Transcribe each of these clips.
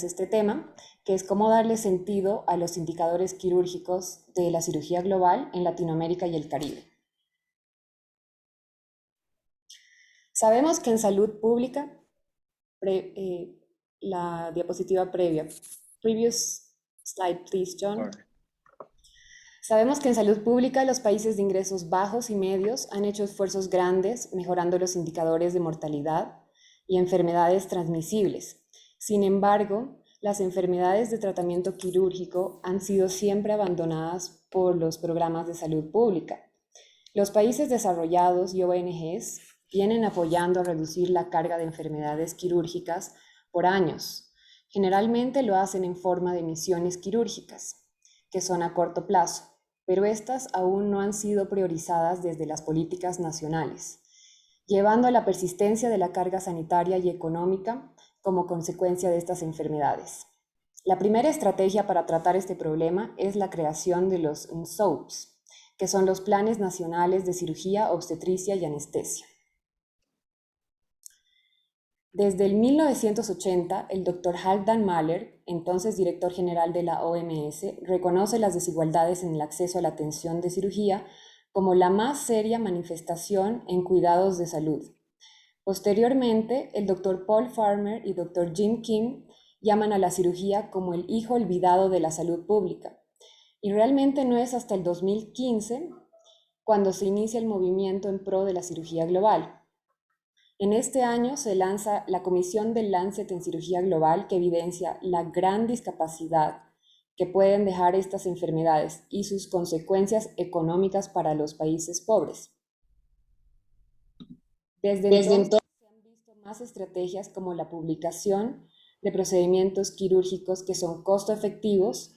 este tema, que es cómo darle sentido a los indicadores quirúrgicos de la cirugía global en Latinoamérica y el Caribe. Sabemos que en salud pública, la diapositiva previa, previous slide please, John. Vale. Sabemos que en salud pública los países de ingresos bajos y medios han hecho esfuerzos grandes mejorando los indicadores de mortalidad y enfermedades transmisibles. Sin embargo, las enfermedades de tratamiento quirúrgico han sido siempre abandonadas por los programas de salud pública. Los países desarrollados y ONGs vienen apoyando a reducir la carga de enfermedades quirúrgicas por años. Generalmente lo hacen en forma de misiones quirúrgicas, que son a corto plazo, pero estas aún no han sido priorizadas desde las políticas nacionales, llevando a la persistencia de la carga sanitaria y económica como consecuencia de estas enfermedades. La primera estrategia para tratar este problema es la creación de los NSOPs, que son los Planes Nacionales de Cirugía, Obstetricia y Anestesia. Desde el 1980, el Dr. Halfdan Mahler, entonces director general de la OMS, reconoce las desigualdades en el acceso a la atención de cirugía como la más seria manifestación en cuidados de salud. Posteriormente, el Dr. Paul Farmer y Dr. Jim Kim llaman a la cirugía como el hijo olvidado de la salud pública. Y realmente no es hasta el 2015 cuando se inicia el movimiento en pro de la cirugía global. En este año se lanza la Comisión del Lancet en Cirugía Global, que evidencia la gran discapacidad que pueden dejar estas enfermedades y sus consecuencias económicas para los países pobres. Desde entonces se han visto más estrategias como la publicación de procedimientos quirúrgicos que son costo efectivos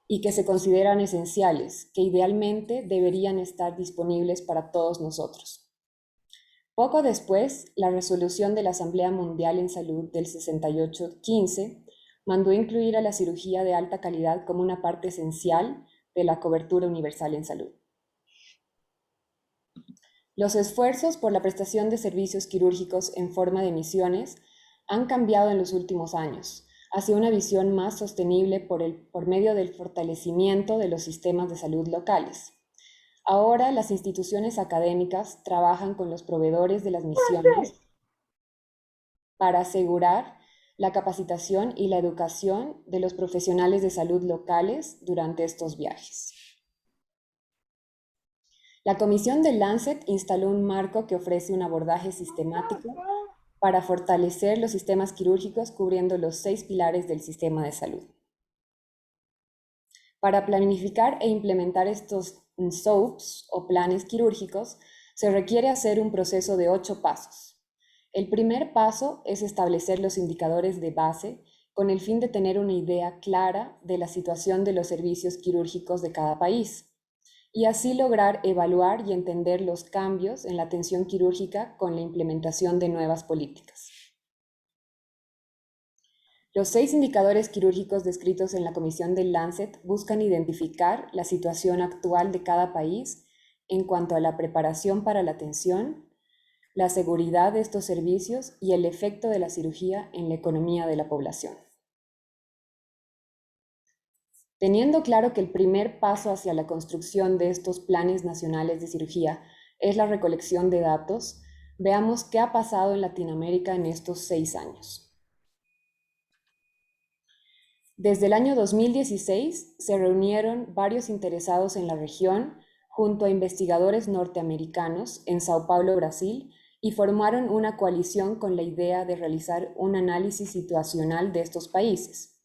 y que se consideran esenciales, que idealmente deberían estar disponibles para todos nosotros. Poco después, la resolución de la Asamblea Mundial en Salud del 6815 mandó incluir a la cirugía de alta calidad como una parte esencial de la cobertura universal en salud. Los esfuerzos por la prestación de servicios quirúrgicos en forma de misiones han cambiado en los últimos años hacia una visión más sostenible por medio del fortalecimiento de los sistemas de salud locales. Ahora las instituciones académicas trabajan con los proveedores de las misiones para asegurar la capacitación y la educación de los profesionales de salud locales durante estos viajes. La Comisión del Lancet instaló un marco que ofrece un abordaje sistemático para fortalecer los sistemas quirúrgicos cubriendo los 6 pilares del sistema de salud. Para planificar e implementar estos SOAPs o planes quirúrgicos, se requiere hacer un proceso de 8 pasos. El primer paso es establecer los indicadores de base con el fin de tener una idea clara de la situación de los servicios quirúrgicos de cada país y así lograr evaluar y entender los cambios en la atención quirúrgica con la implementación de nuevas políticas. Los 6 indicadores quirúrgicos descritos en la Comisión del Lancet buscan identificar la situación actual de cada país en cuanto a la preparación para la atención, la seguridad de estos servicios y el efecto de la cirugía en la economía de la población. Teniendo claro que el primer paso hacia la construcción de estos planes nacionales de cirugía es la recolección de datos, veamos qué ha pasado en Latinoamérica en estos 6 años. Desde el año 2016 se reunieron varios interesados en la región junto a investigadores norteamericanos en Sao Paulo, Brasil, y formaron una coalición con la idea de realizar un análisis situacional de estos países.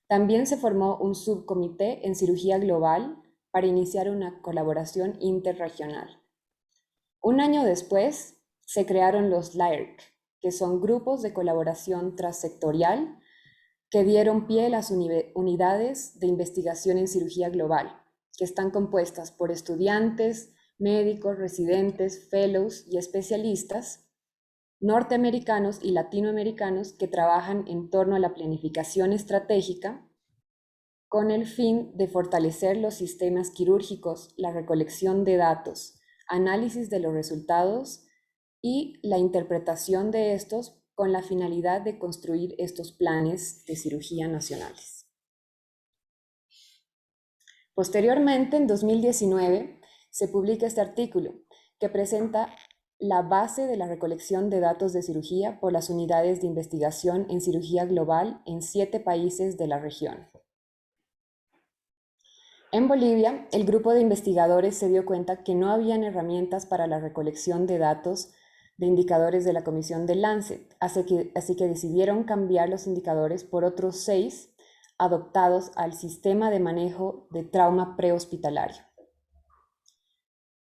También se formó un subcomité en cirugía global para iniciar una colaboración interregional. Un año después, se crearon los LAERC, que son grupos de colaboración transsectorial que dieron pie a las unidades de investigación en cirugía global, que están compuestas por estudiantes, médicos, residentes, fellows y especialistas norteamericanos y latinoamericanos que trabajan en torno a la planificación estratégica con el fin de fortalecer los sistemas quirúrgicos, la recolección de datos, análisis de los resultados y la interpretación de estos con la finalidad de construir estos planes de cirugía nacionales. Posteriormente, en 2019, se publica este artículo que presenta la base de la recolección de datos de cirugía por las unidades de investigación en cirugía global en 7 países de la región. En Bolivia, el grupo de investigadores se dio cuenta que no habían herramientas para la recolección de datos de indicadores de la Comisión de Lancet, así que decidieron cambiar los indicadores por otros 6 adoptados al sistema de manejo de trauma prehospitalario.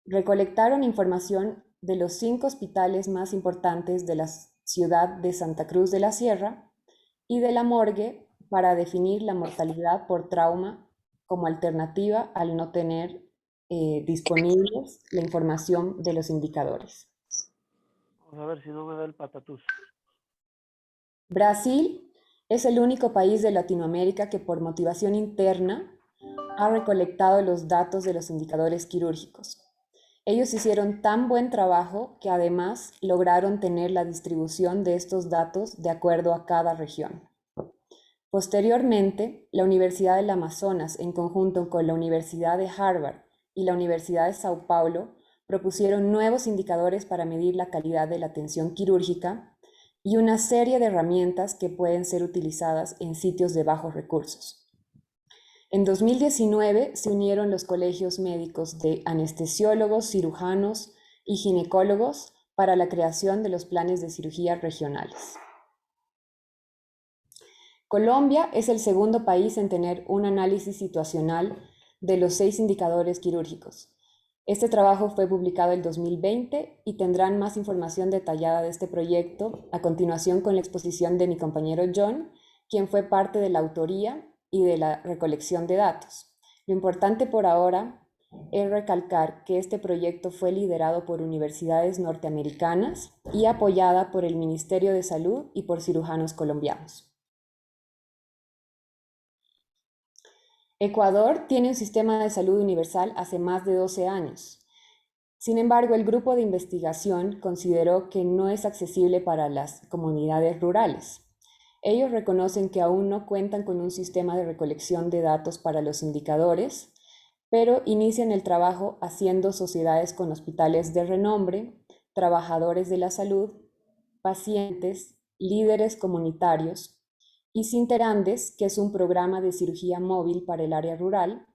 Recolectaron información de los 5 hospitales más importantes de la ciudad de Santa Cruz de la Sierra y de la morgue para definir la mortalidad por trauma como alternativa al no tener disponibles la información de los indicadores. Vamos a ver si no me da el patatús. Brasil es el único país de Latinoamérica que por motivación interna ha recolectado los datos de los indicadores quirúrgicos. Ellos hicieron tan buen trabajo que además lograron tener la distribución de estos datos de acuerdo a cada región. Posteriormente, la Universidad del Amazonas, en conjunto con la Universidad de Harvard y la Universidad de Sao Paulo, propusieron nuevos indicadores para medir la calidad de la atención quirúrgica y una serie de herramientas que pueden ser utilizadas en sitios de bajos recursos. En 2019 se unieron los colegios médicos de anestesiólogos, cirujanos y ginecólogos para la creación de los planes de cirugía regionales. Colombia es el segundo país en tener un análisis situacional de los 6 indicadores quirúrgicos. Este trabajo fue publicado en 2020 y tendrán más información detallada de este proyecto a continuación con la exposición de mi compañero John, quien fue parte de la autoría y de la recolección de datos. Lo importante por ahora es recalcar que este proyecto fue liderado por universidades norteamericanas y apoyada por el Ministerio de Salud y por cirujanos colombianos. Ecuador tiene un sistema de salud universal hace más de 12 años. Sin embargo, el grupo de investigación consideró que no es accesible para las comunidades rurales. Ellos reconocen que aún no cuentan con un sistema de recolección de datos para los indicadores, pero inician el trabajo haciendo sociedades con hospitales de renombre, trabajadores de la salud, pacientes, líderes comunitarios, y Sinterandes, que es un programa de cirugía móvil para el área rural,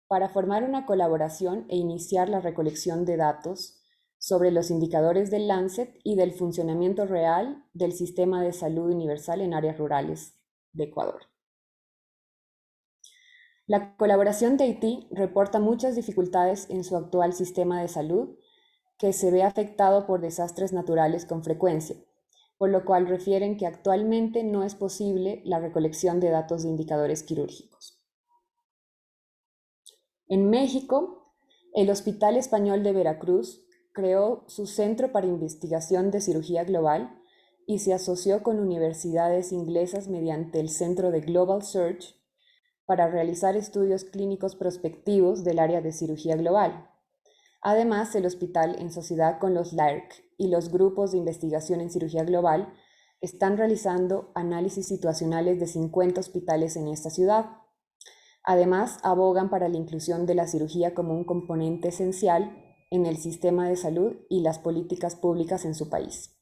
para formar una colaboración e iniciar la recolección de datos sobre los indicadores del Lancet y del funcionamiento real del sistema de salud universal en áreas rurales de Ecuador. La colaboración de Haití reporta muchas dificultades en su actual sistema de salud, que se ve afectado por desastres naturales con frecuencia, por lo cual refieren que actualmente no es posible la recolección de datos de indicadores quirúrgicos. En México, el Hospital Español de Veracruz creó su Centro para Investigación de Cirugía Global y se asoció con universidades inglesas mediante el Centro de Global Search para realizar estudios clínicos prospectivos del área de cirugía global. Además, el hospital, en sociedad con los LAERC y los grupos de investigación en cirugía global, están realizando análisis situacionales de 50 hospitales en esta ciudad. Además, abogan para la inclusión de la cirugía como un componente esencial en el sistema de salud y las políticas públicas en su país.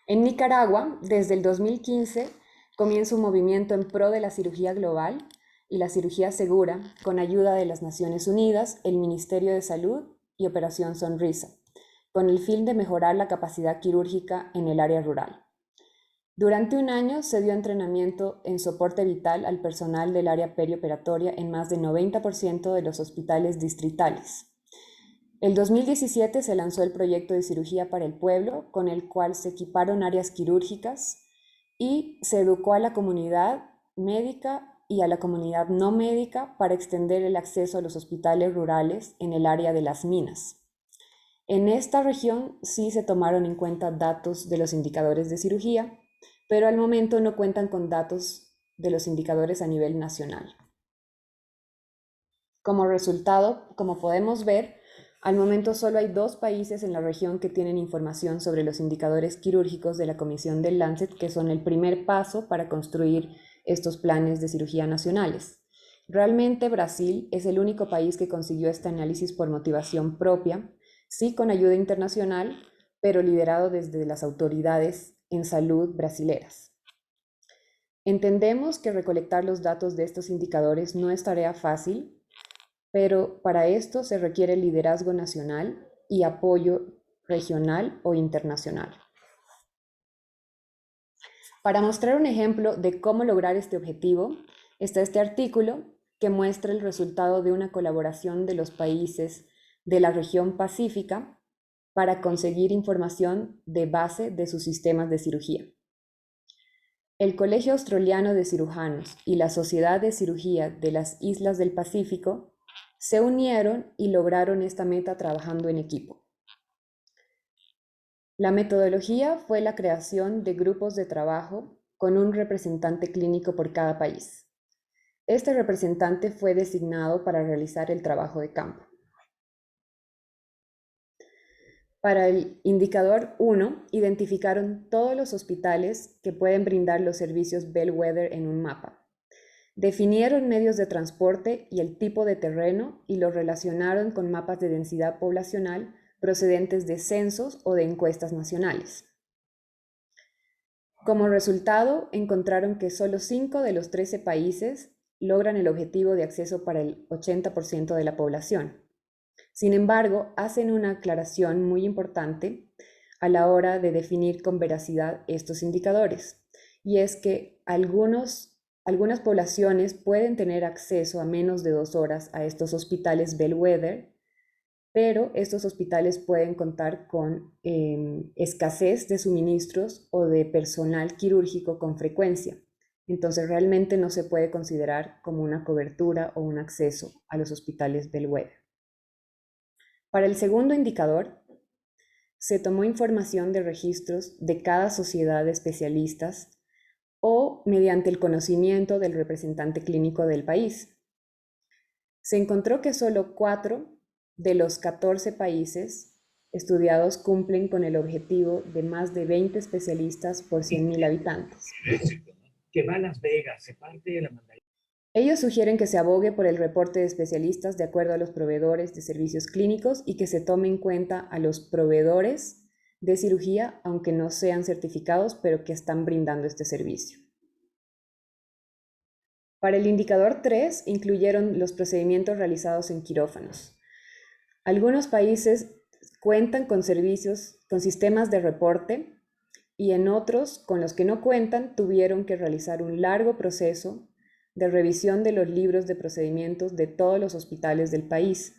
En Nicaragua, desde el 2015, comienza un movimiento en pro de la cirugía global y la cirugía segura con ayuda de las Naciones Unidas, el Ministerio de Salud y Operación Sonrisa, con el fin de mejorar la capacidad quirúrgica en el área rural. Durante un año se dio entrenamiento en soporte vital al personal del área perioperatoria en más del 90% de los hospitales distritales. En 2017 se lanzó el proyecto de cirugía para el pueblo, con el cual se equiparon áreas quirúrgicas y se educó a la comunidad médica y a la comunidad no médica para extender el acceso a los hospitales rurales en el área de las minas. En esta región sí se tomaron en cuenta datos de los indicadores de cirugía, pero al momento no cuentan con datos de los indicadores a nivel nacional. Como resultado, como podemos ver, Al momento solo hay 2 países en la región que tienen información sobre los indicadores quirúrgicos de la Comisión del Lancet, que son el primer paso para construir estos planes de cirugía nacionales. Realmente Brasil es el único país que consiguió este análisis por motivación propia, sí con ayuda internacional, pero liderado desde las autoridades en salud brasileras. Entendemos que recolectar los datos de estos indicadores no es tarea fácil, pero para esto se requiere liderazgo nacional y apoyo regional o internacional. Para mostrar un ejemplo de cómo lograr este objetivo, está este artículo que muestra el resultado de una colaboración de los países de la región pacífica para conseguir información de base de sus sistemas de cirugía. El Colegio Australiano de Cirujanos y la Sociedad de Cirugía de las Islas del Pacífico se unieron y lograron esta meta trabajando en equipo. La metodología fue la creación de grupos de trabajo con un representante clínico por cada país. Este representante fue designado para realizar el trabajo de campo. Para el indicador 1, identificaron todos los hospitales que pueden brindar los servicios Bellwether en un mapa. Definieron medios de transporte y el tipo de terreno y lo relacionaron con mapas de densidad poblacional procedentes de censos o de encuestas nacionales. Como resultado, encontraron que solo 5 de los 13 países logran el objetivo de acceso para el 80% de la población. Sin embargo, hacen una aclaración muy importante a la hora de definir con veracidad estos indicadores, y es que algunas poblaciones pueden tener acceso a menos de 2 horas a estos hospitales Bellwether, pero estos hospitales pueden contar con escasez de suministros o de personal quirúrgico con frecuencia. Entonces realmente no se puede considerar como una cobertura o un acceso a los hospitales Bellwether. Para el segundo indicador, se tomó información de registros de cada sociedad de especialistas o mediante el conocimiento del representante clínico del país. Se encontró que solo 4 de los 14 países estudiados cumplen con el objetivo de más de 20 especialistas por 100.000 habitantes. Que va a Las Vegas, se parte de la mandarina. Ellos sugieren que se abogue por el reporte de especialistas de acuerdo a los proveedores de servicios clínicos y que se tome en cuenta a los proveedores de cirugía, aunque no sean certificados, pero que están brindando este servicio. Para el indicador 3, incluyeron los procedimientos realizados en quirófanos. Algunos países cuentan con servicios, con sistemas de reporte, y en otros, con los que no cuentan, tuvieron que realizar un largo proceso de revisión de los libros de procedimientos de todos los hospitales del país.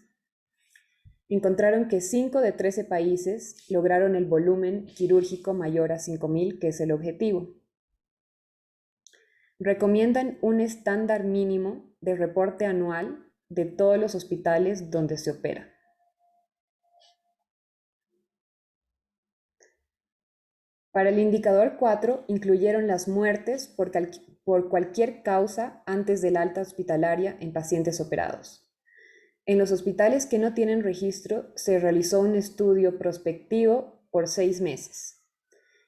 Encontraron que 5 de 13 países lograron el volumen quirúrgico mayor a 5.000, que es el objetivo. Recomiendan un estándar mínimo de reporte anual de todos los hospitales donde se opera. Para el indicador 4, incluyeron las muertes por cualquier causa antes del alta hospitalaria en pacientes operados. En los hospitales que no tienen registro, se realizó un estudio prospectivo por 6 meses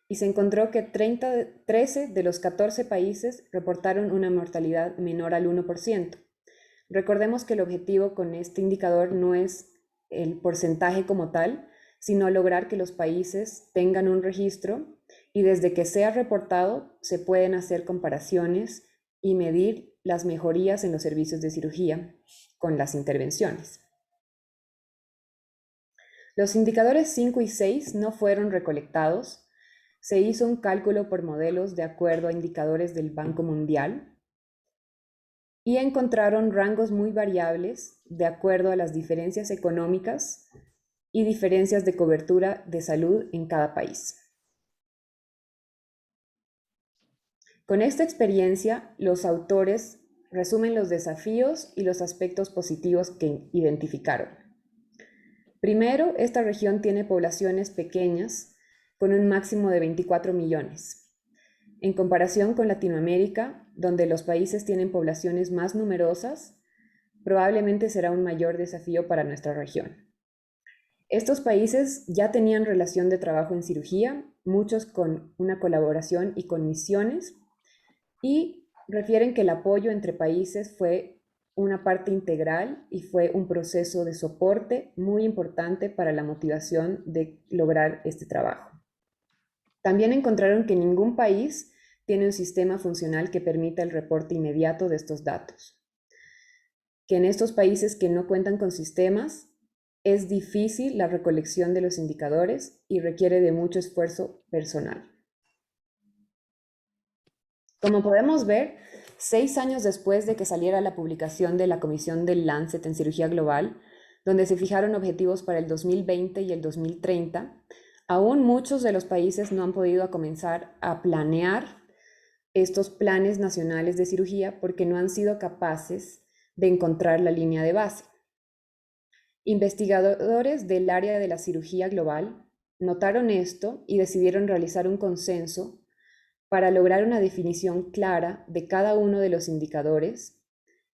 y se encontró que 13 de los 14 países reportaron una mortalidad menor al 1%. Recordemos que el objetivo con este indicador no es el porcentaje como tal, sino lograr que los países tengan un registro y desde que sea reportado se pueden hacer comparaciones y medir las mejorías en los servicios de cirugía con las intervenciones. Los indicadores 5 y 6 no fueron recolectados. Se hizo un cálculo por modelos de acuerdo a indicadores del Banco Mundial y encontraron rangos muy variables de acuerdo a las diferencias económicas y diferencias de cobertura de salud en cada país. Con esta experiencia, los autores resumen los desafíos y los aspectos positivos que identificaron. Primero, esta región tiene poblaciones pequeñas con un máximo de 24 millones. En comparación con Latinoamérica, donde los países tienen poblaciones más numerosas, probablemente será un mayor desafío para nuestra región. Estos países ya tenían relación de trabajo en cirugía, muchos con una colaboración y con misiones, y refieren que el apoyo entre países fue una parte integral y fue un proceso de soporte muy importante para la motivación de lograr este trabajo. También encontraron que ningún país tiene un sistema funcional que permita el reporte inmediato de estos datos. Que en estos países que no cuentan con sistemas, es difícil la recolección de los indicadores y requiere de mucho esfuerzo personal. Como podemos ver, 6 años después de que saliera la publicación de la Comisión del Lancet en Cirugía Global, donde se fijaron objetivos para el 2020 y el 2030, aún muchos de los países no han podido comenzar a planear estos planes nacionales de cirugía porque no han sido capaces de encontrar la línea de base. Investigadores del área de la cirugía global notaron esto y decidieron realizar un consenso para lograr una definición clara de cada uno de los indicadores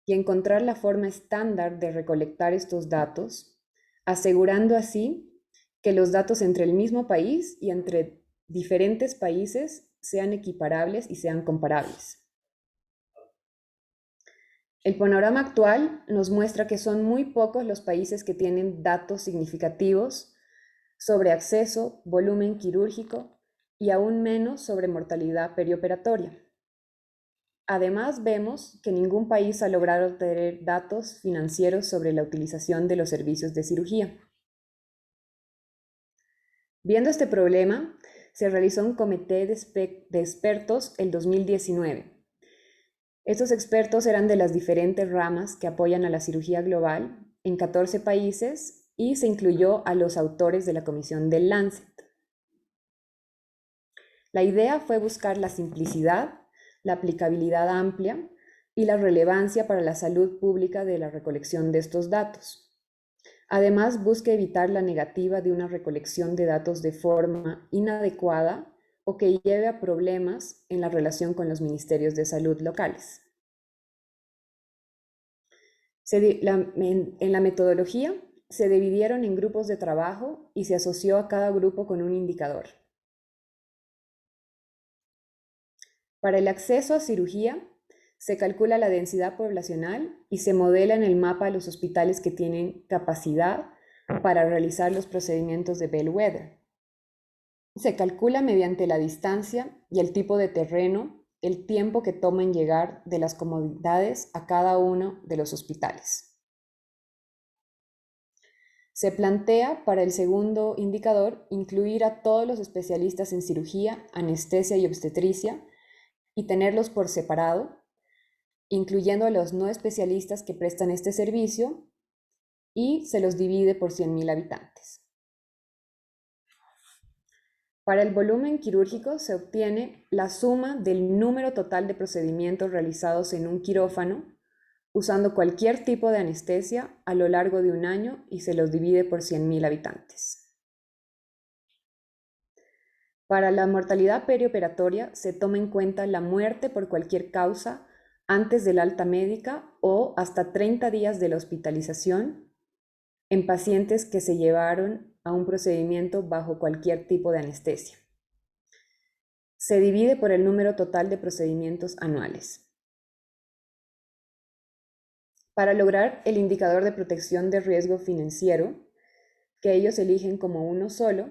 y encontrar la forma estándar de recolectar estos datos, asegurando así que los datos entre el mismo país y entre diferentes países sean equiparables y sean comparables. El panorama actual nos muestra que son muy pocos los países que tienen datos significativos sobre acceso, volumen quirúrgico y aún menos sobre mortalidad perioperatoria. Además, vemos que ningún país ha logrado tener datos financieros sobre la utilización de los servicios de cirugía. Viendo este problema, se realizó un comité de expertos el 2019. Estos expertos eran de las diferentes ramas que apoyan a la cirugía global en 14 países y se incluyó a los autores de la Comisión del Lancet. La idea fue buscar la simplicidad, la aplicabilidad amplia y la relevancia para la salud pública de la recolección de estos datos. Además, busca evitar la negativa de una recolección de datos de forma inadecuada o que lleve a problemas en la relación con los ministerios de salud locales. En la metodología se dividieron en grupos de trabajo y se asoció a cada grupo con un indicador. Para el acceso a cirugía, se calcula la densidad poblacional y se modela en el mapa los hospitales que tienen capacidad para realizar los procedimientos de Bellwether. Se calcula mediante la distancia y el tipo de terreno el tiempo que toma en llegar de las comodidades a cada uno de los hospitales. Se plantea para el segundo indicador incluir a todos los especialistas en cirugía, anestesia y obstetricia y tenerlos por separado, incluyendo a los no especialistas que prestan este servicio, y se los divide por 100.000 habitantes. Para el volumen quirúrgico se obtiene la suma del número total de procedimientos realizados en un quirófano usando cualquier tipo de anestesia a lo largo de un año y se los divide por 100.000 habitantes. Para la mortalidad perioperatoria se toma en cuenta la muerte por cualquier causa antes del alta médica o hasta 30 días de la hospitalización en pacientes que se llevaron a un procedimiento bajo cualquier tipo de anestesia. Se divide por el número total de procedimientos anuales. Para lograr el indicador de protección de riesgo financiero, que ellos eligen como uno solo,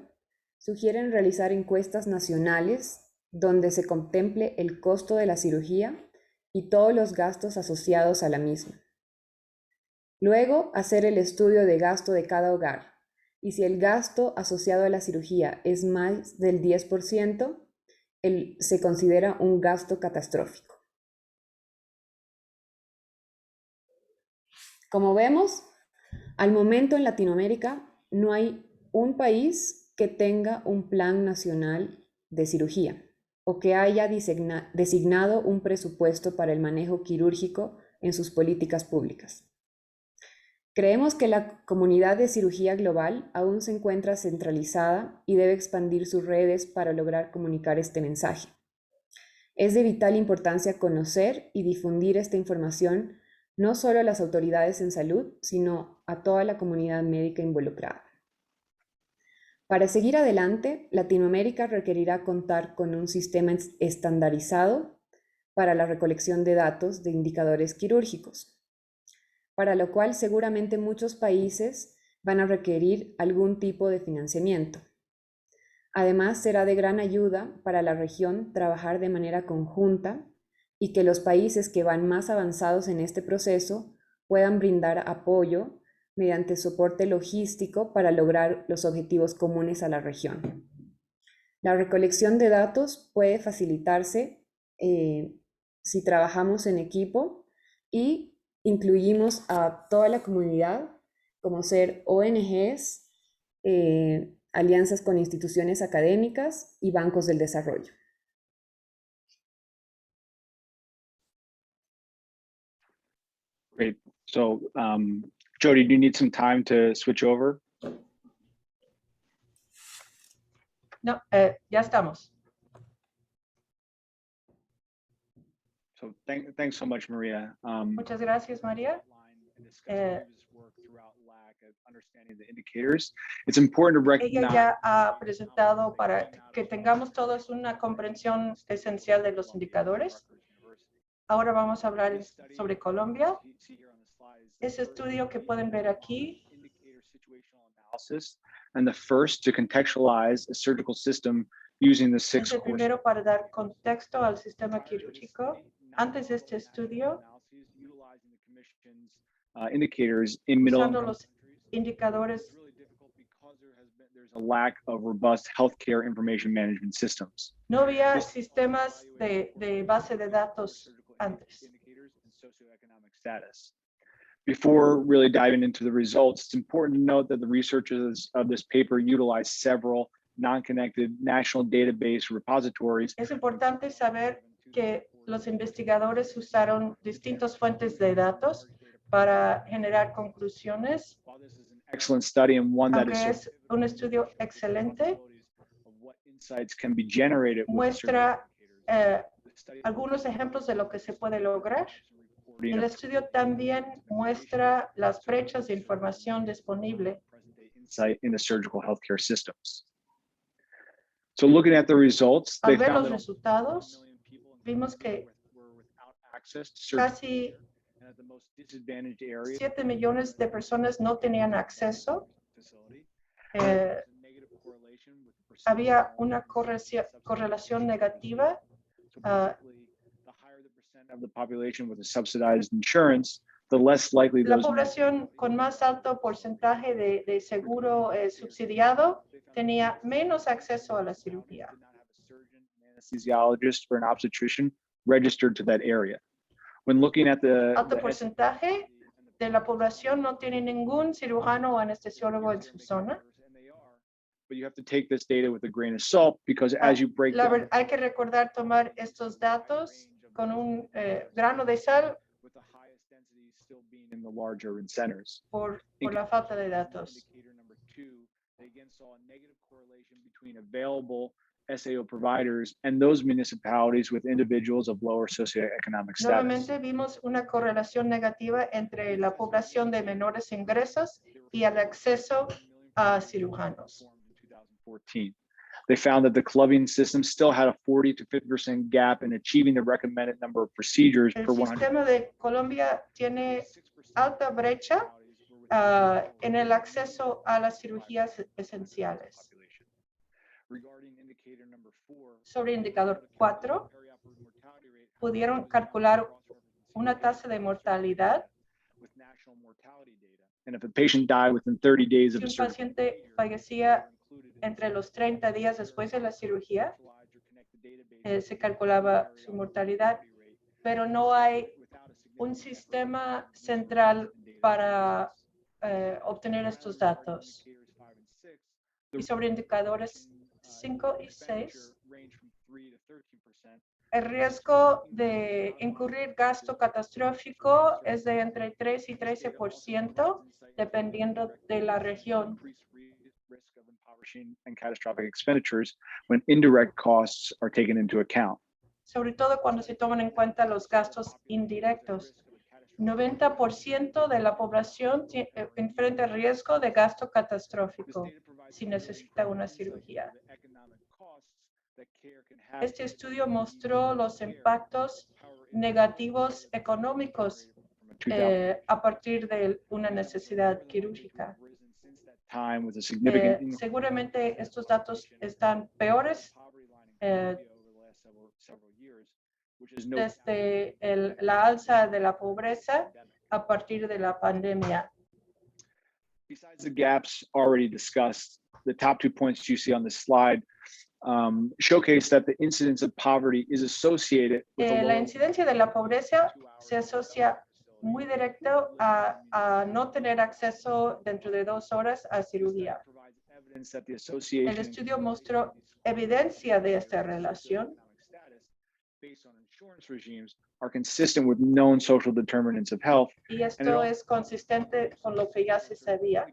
sugieren realizar encuestas nacionales donde se contemple el costo de la cirugía y todos los gastos asociados a la misma. Luego, hacer el estudio de gasto de cada hogar, y si el gasto asociado a la cirugía es más del 10%, se considera un gasto catastrófico. Como vemos, al momento en Latinoamérica no hay un país que tenga un plan nacional de cirugía o que haya designado un presupuesto para el manejo quirúrgico en sus políticas públicas. Creemos que la comunidad de cirugía global aún se encuentra centralizada y debe expandir sus redes para lograr comunicar este mensaje. Es de vital importancia conocer y difundir esta información no solo a las autoridades en salud, sino a toda la comunidad médica involucrada. Para seguir adelante, Latinoamérica requerirá contar con un sistema estandarizado para la recolección de datos de indicadores quirúrgicos, para lo cual seguramente muchos países van a requerir algún tipo de financiamiento. Además, será de gran ayuda para la región trabajar de manera conjunta y que los países que van más avanzados en este proceso puedan brindar apoyo mediante soporte logístico para lograr los objetivos comunes a la región. La recolección de datos puede facilitarse si trabajamos en equipo y incluimos a toda la comunidad, como ser ONGs, alianzas con instituciones académicas y bancos del desarrollo. Great. So, Jody, do you need some time to switch over? No, ya estamos. So thanks so much, Maria. Muchas gracias, María. It's important to Ella recognize. ya ha presentado para que tengamos todos una comprensión esencial de los indicadores. Ahora vamos a hablar sobre Colombia. Ese estudio que pueden ver aquí. And the first to contextualize a surgical system using the six Es el primero para dar contexto al sistema quirúrgico. Antes de este estudio, indicators in middle usando los indicadores, there's a lack of robust healthcare information management systems. no había sistemas de base de datos antes. Indicators and socioeconomic status. Before really diving into the results, it's important to note that the researchers of this paper utilize several non-connected national database repositories. Es importante saber que los investigadores usaron distintas fuentes de datos para generar conclusiones. While this is an excellent study and one that Aunque is es un estudio excelente, of what insights can be generated with muestra the study algunos ejemplos de lo que se puede lograr. reporting El of estudio también muestra las brechas de información disponible. present-day insight into surgical healthcare systems. So looking at the results, they Al ver found los that resultados, vimos que were without access to surgical casi and at the most disadvantaged areas 7 millones de personas no tenían acceso. facility. Eh, Negative correlation with the percentage había of una correlación negativa. So basically, the higher the percent of the population with a subsidized insurance, the less likely La those. población con más alto porcentaje de seguro subsidiado tenía menos acceso a la cirugía. Did not have a surgeon, an anesthesiologist, or an obstetrician registered to that area. When looking at the Alto porcentaje de la población no tiene ningún cirujano o anestesiólogo en su zona. But you have to take this data with a grain of salt because as you break down Hay que recordar tomar estos datos con un grano de sal with the highest density still being in the large urban centers. por la falta de datos. Indicator number 2, they again saw a negative correlation between available SAO providers and those municipalities with individuals of lower socioeconomic status. Nuevamente vimos una correlación negativa entre la población de menores ingresos y el acceso a cirujanos. In 2014. They found that the clubbing system still had a 40 to 50% gap in achieving the recommended number of procedures El per 100. sistema de Colombia tiene alta brecha en el acceso a las cirugías esenciales. Regarding indicator number 4, Sobre indicador 4, perioperative mortality rate pudieron calcular una tasa de mortalidad. with national mortality data. And if a patient died within 30 days Si of a un surgical paciente fallecía entre los 30 días después de la cirugía, se calculaba su mortalidad, pero no hay un sistema central para obtener estos datos. Y sobre indicadores 5 y 6, el riesgo de incurrir gasto catastrófico es de entre 3 y 13%, dependiendo de la región. And catastrophic expenditures when indirect costs are taken into account. Sobre todo cuando se toman en cuenta los gastos indirectos. 90% de la población enfrenta riesgo de gasto catastrófico. si necesita una cirugía. Este estudio mostró los impactos negativos económicos a partir de una necesidad quirúrgica. Seguramente estos datos están peores desde la alza de la pobreza a partir de la pandemia. Besides the gaps already discussed, the top 2 points you see on this slide showcase that the incidence of poverty is associated with La incidencia de la pobreza se asocia muy directo a no tener acceso dentro de 2 horas a cirugía. El estudio mostró evidencia de esta relación based on insurance regimes are consistent with known social determinants of health. Y esto es consistente con lo que ya se sabía.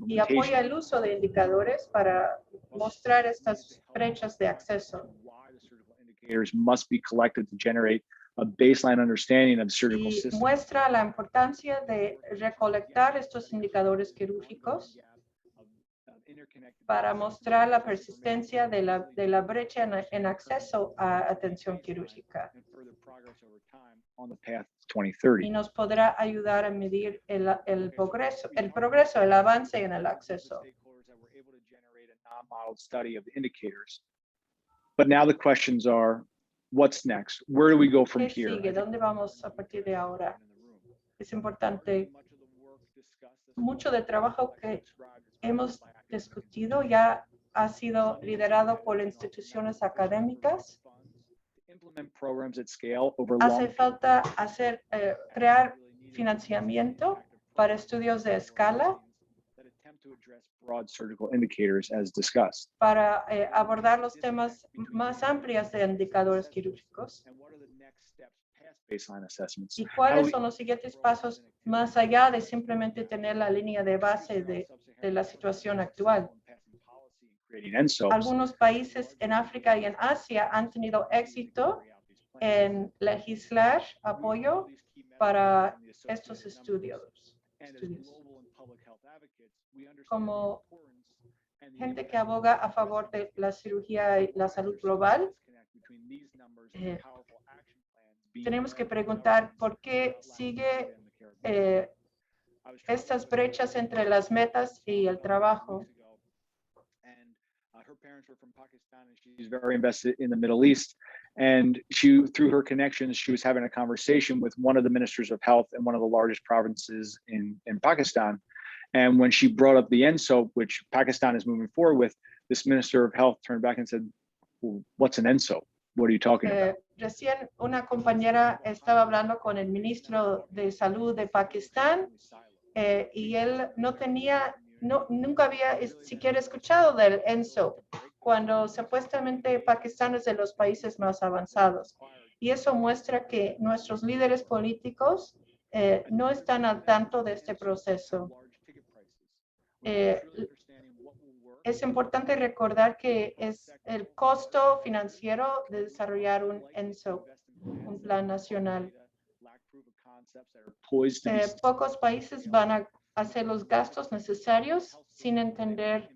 Y apoya el uso de indicadores para mostrar estas brechas de acceso. Indicators must be collected to generate a baseline understanding of the surgical Y system. muestra la importancia de recolectar estos indicadores quirúrgicos para mostrar la persistencia de la brecha en acceso a atención quirúrgica. Y nos podrá ayudar a medir el progreso, el avance en el acceso. But now the questions are, what's next? Where do we go from ¿Qué here? sigue? ¿Dónde vamos a partir de ahora? Es importante. Mucho del trabajo que hemos discutido ya ha sido liderado por instituciones académicas. Hace falta crear financiamiento para estudios de escala para abordar los temas más amplios de indicadores quirúrgicos. ¿Y cuáles son los siguientes pasos más allá de simplemente tener la línea de base de la situación actual? Algunos países en África y en Asia han tenido éxito en legislar apoyo para estos estudios. Como gente que aboga a favor de la cirugía y la salud global, tenemos que preguntar por qué sigue estas brechas entre las metas y el trabajo. Her parents were from Pakistan and she's very invested in the Middle East. And she, through her connections, she was having a conversation with one of the ministers of health in one of the largest provinces in Pakistan. And when she brought up the ENSO, which Pakistan is moving forward with, this minister of health turned back and said, well, what's an ENSO? What are you talking about? Recién una compañera estaba hablando con el ministro de Salud de Pakistán y él nunca había siquiera escuchado del ENSO, cuando supuestamente Pakistán es de los países más avanzados. Y eso muestra que nuestros líderes políticos no están al tanto de este proceso. Es importante recordar que es el costo financiero de desarrollar un ENSO, un plan nacional. Pocos países van a hacer los gastos necesarios sin entender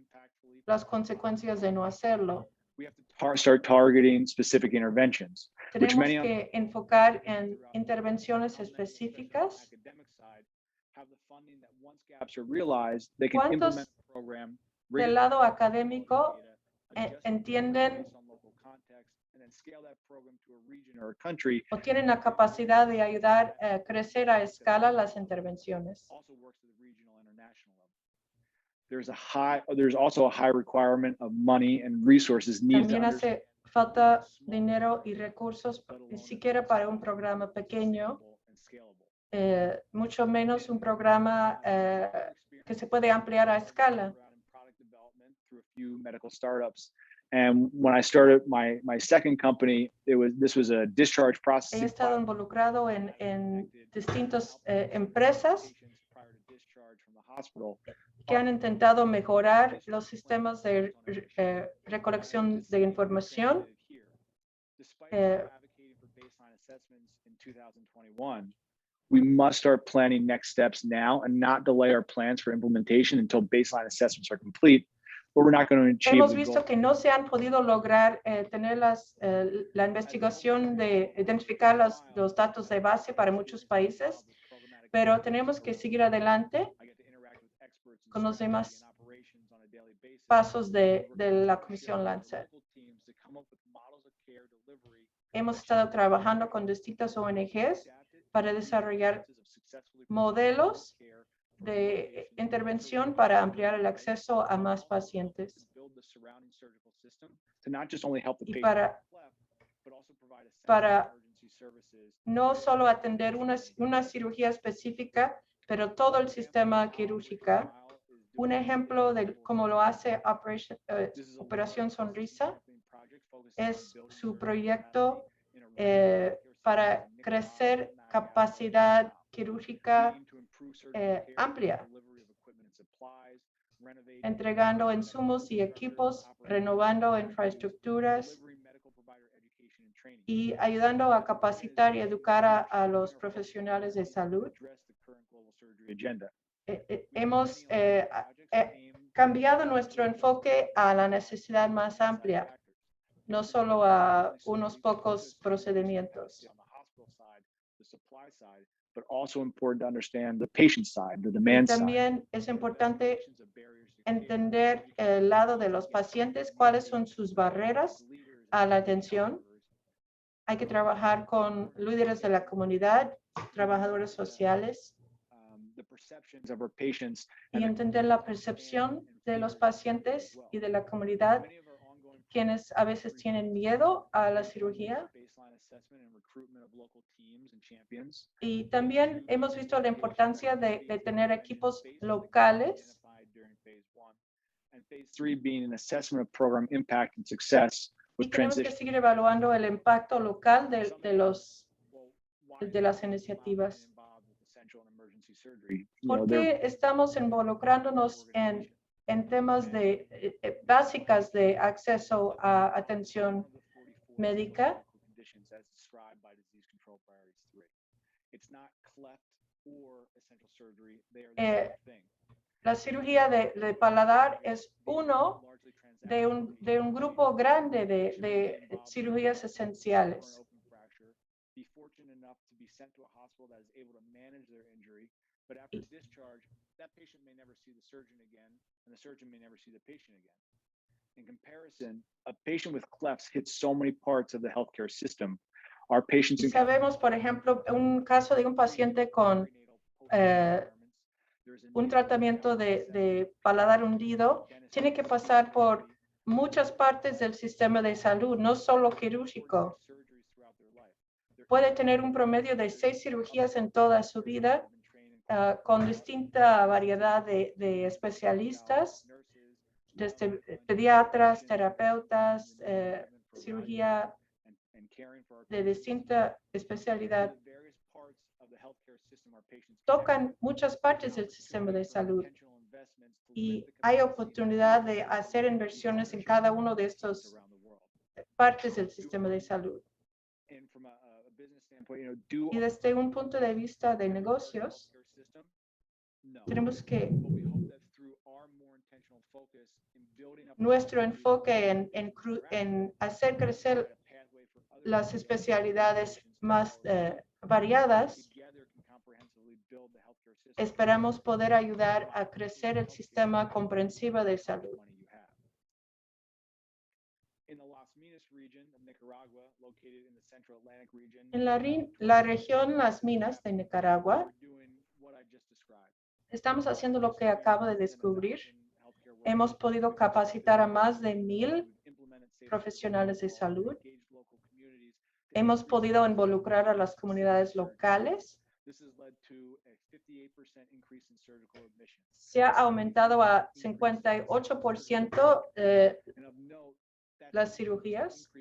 las consecuencias de no hacerlo. Start targeting specific interventions. Tenemos que enfocar en intervenciones específicas. ¿Cuántos del lado académico entienden o tienen la capacidad de ayudar a crecer a escala las intervenciones? There's also a high requirement of money and resources needed. También hace falta dinero y recursos, ni siquiera para un programa pequeño, mucho menos un programa que se puede ampliar a escala. Medical startups. And when I started my second company, this was a discharge process. He estado involucrado en distintas empresas que han intentado mejorar los sistemas de recolección de información. We must start planning next steps now and not delay our plans for implementation until baseline assessments are complete, or we're not going to achieve Hemos the visto goal. que no se han podido lograr tener la investigación de identificar los datos de base para muchos países, pero tenemos que seguir adelante con los demás pasos de la Comisión Lancet. Hemos estado trabajando con distintas ONGs para desarrollar modelos de intervención para ampliar el acceso a más pacientes y para no solo atender una cirugía específica, pero todo el sistema quirúrgico. Un ejemplo de cómo lo hace Operación Sonrisa es su proyecto para crecer capacidad quirúrgica amplia, entregando insumos y equipos, renovando infraestructuras y ayudando a capacitar y educar a los profesionales de salud. Hemos cambiado nuestro enfoque a la necesidad más amplia, no solo a unos pocos procedimientos. But also important to understand the patient side, the demand side. También es importante entender el lado de los pacientes, cuáles son sus barreras a la atención. Hay que trabajar con líderes de la comunidad, trabajadores sociales, y entender la percepción de los pacientes y de la comunidad, quienes a veces tienen miedo a la cirugía. Y también hemos visto la importancia de tener equipos locales. Y tenemos que seguir evaluando el impacto local de las iniciativas. ¿Por qué estamos involucrándonos en temas básicas de acceso a atención médica? La cirugía de paladar es uno de un grupo grande de cirugías esenciales. But after discharge, that patient may never see the surgeon again, and the surgeon may never see the patient again. In comparison, a patient with clefts hits so many parts of the healthcare system. Our patients. Sabemos, por ejemplo, un caso de un paciente con un tratamiento de paladar hundido tiene que pasar por muchas partes del sistema de salud, no solo quirúrgico. Puede tener un promedio de 6 cirugías en toda su vida. Con distinta variedad de especialistas, desde pediatras, terapeutas, cirugía de distinta especialidad. Tocan muchas partes del sistema de salud y hay oportunidad de hacer inversiones en cada uno de estas partes del sistema de salud. Y desde un punto de vista de negocios, tenemos que nuestro enfoque en hacer crecer las especialidades más variadas. Esperamos poder ayudar a crecer el sistema comprensivo de salud. En la región Las Minas de Nicaragua, estamos haciendo lo que acabo de descubrir. Hemos podido capacitar a más de 1,000 profesionales de salud. Hemos podido involucrar a las comunidades locales. Se ha aumentado a 58% las cirugías.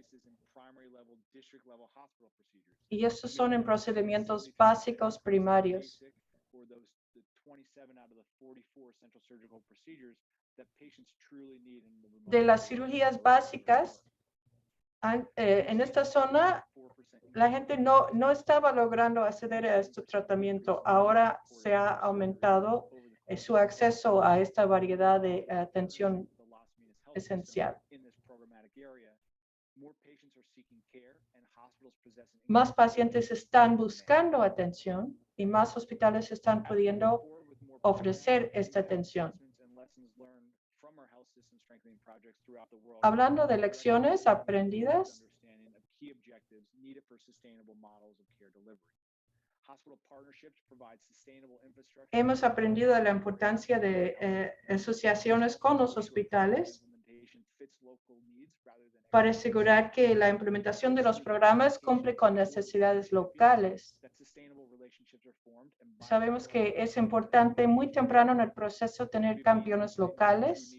Y estos son en procedimientos básicos primarios. De las cirugías básicas, En esta zona, la gente no estaba logrando acceder a este tratamiento. Ahora se ha aumentado su acceso a esta variedad de atención esencial. Más pacientes están buscando atención y más hospitales están pudiendo ofrecer esta atención. Hablando de lecciones aprendidas, hemos aprendido de la importancia de asociaciones con los hospitales para asegurar que la implementación de los programas cumple con necesidades locales. Sabemos que es importante muy temprano en el proceso tener campeones locales.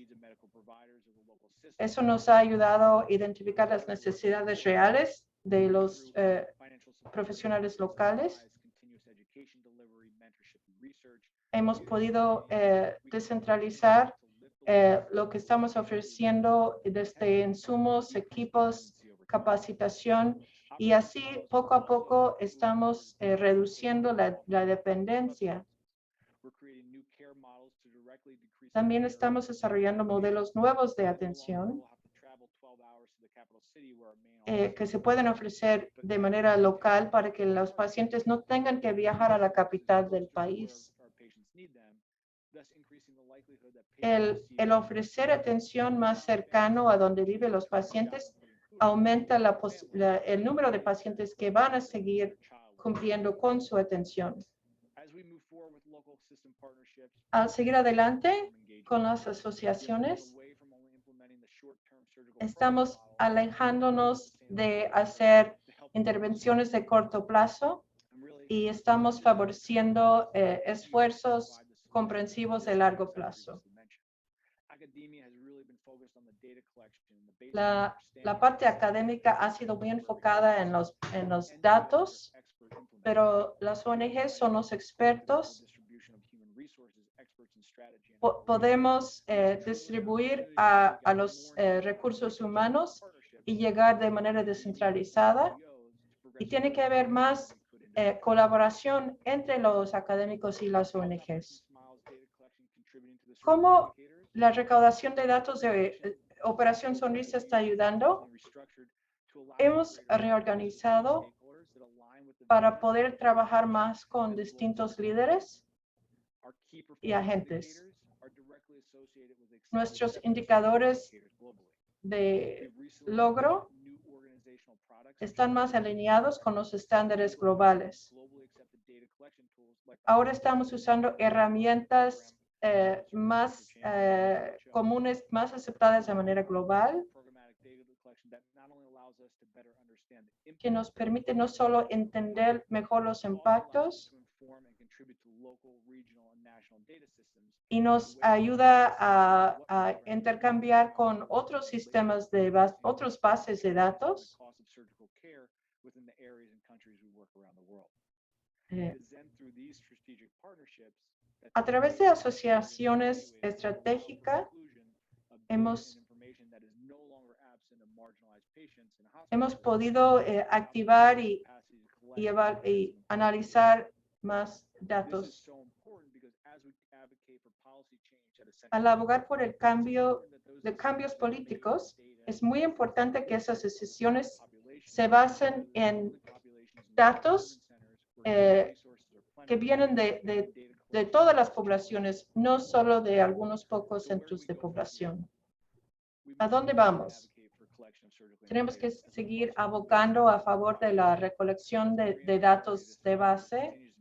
Eso nos ha ayudado a identificar las necesidades reales de los profesionales locales. Hemos podido descentralizar lo que estamos ofreciendo desde insumos, equipos, capacitación, y así poco a poco estamos reduciendo la dependencia. También estamos desarrollando modelos nuevos de atención que se pueden ofrecer de manera local para que los pacientes no tengan que viajar a la capital del país. El ofrecer atención más cercano a donde viven los pacientes aumenta el número de pacientes que van a seguir cumpliendo con su atención. Al seguir adelante con las asociaciones, estamos alejándonos de hacer intervenciones de corto plazo y estamos favoreciendo esfuerzos comprensivos de largo plazo. La parte académica ha sido muy enfocada en los datos, pero las ONGs son los expertos. Podemos distribuir a los recursos humanos y llegar de manera descentralizada, y tiene que haber más colaboración entre los académicos y las ONGs. ¿Cómo la recaudación de datos de Operación Sonrisa está ayudando? Hemos reorganizado para poder trabajar más con distintos líderes y agentes. Nuestros indicadores de logro están más alineados con los estándares globales. Ahora estamos usando herramientas más comunes, más aceptadas de manera global, que nos permite no solo entender mejor los impactos, y nos ayuda a intercambiar con otros sistemas otros bases de datos. A través de asociaciones estratégicas, hemos podido activar y analizar más datos. Al abogar por el cambio de cambios políticos, es muy importante que esas decisiones se basen en datos que vienen de todas las poblaciones, no solo de algunos pocos centros de población. ¿A dónde vamos? Tenemos que seguir abogando a favor de la recolección de datos de base.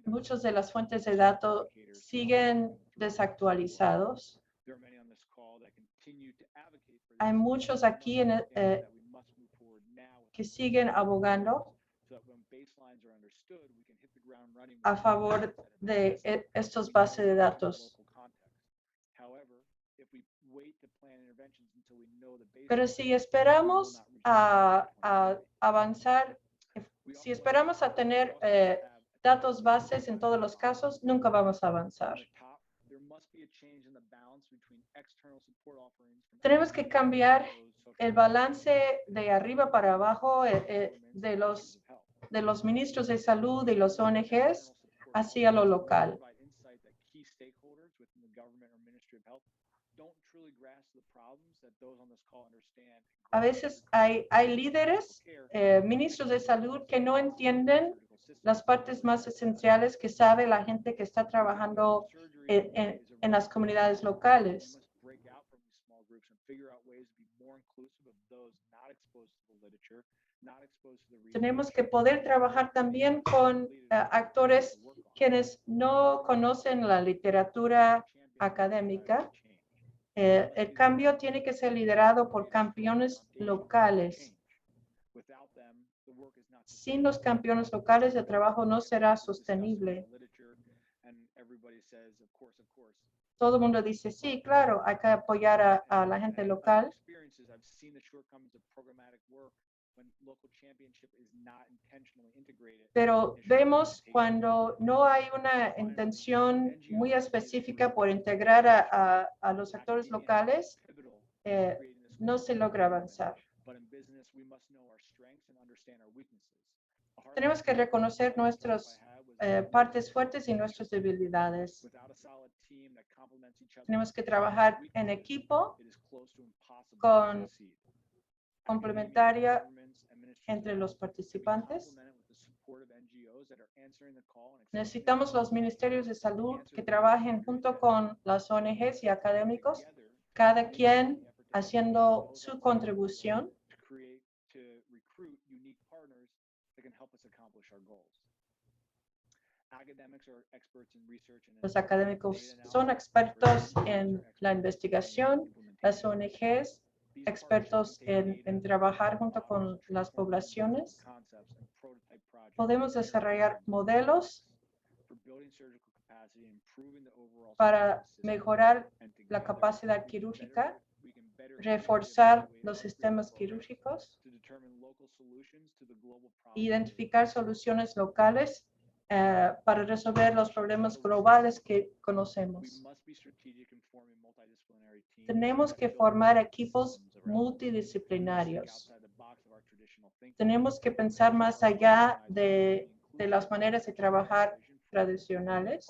Muchas de las fuentes de datos siguen desactualizados. Hay muchos aquí que siguen abogando a favor de estos bases de datos. Pero si esperamos a avanzar, si esperamos a tener datos bases en todos los casos, nunca vamos a avanzar. Tenemos que cambiar el balance de arriba para abajo de los ministros de salud y los ONGs hacia lo local. A veces hay líderes, ministros de salud que no entienden las partes más esenciales que sabe la gente que está trabajando en las comunidades locales. Tenemos que poder trabajar también con actores quienes no conocen la literatura académica. El cambio tiene que ser liderado por campeones locales. Sin los campeones locales, el trabajo no será sostenible. Todo el mundo dice, sí, claro, hay que apoyar a la gente local. Pero vemos cuando no hay una intención muy específica por integrar a los actores locales, no se logra avanzar. Tenemos que reconocer nuestras partes fuertes y nuestras debilidades. Tenemos que trabajar en equipo con complementaria entre los participantes. Necesitamos los ministerios de salud que trabajen junto con las ONGs y académicos, cada quien haciendo su contribución. Los académicos son expertos en la investigación, las ONGs expertos en trabajar junto con las poblaciones. Podemos desarrollar modelos para mejorar la capacidad quirúrgica, reforzar los sistemas quirúrgicos, identificar soluciones locales para resolver los problemas globales que conocemos. Tenemos que formar equipos multidisciplinarios. Tenemos que pensar más allá de las maneras de trabajar tradicionales,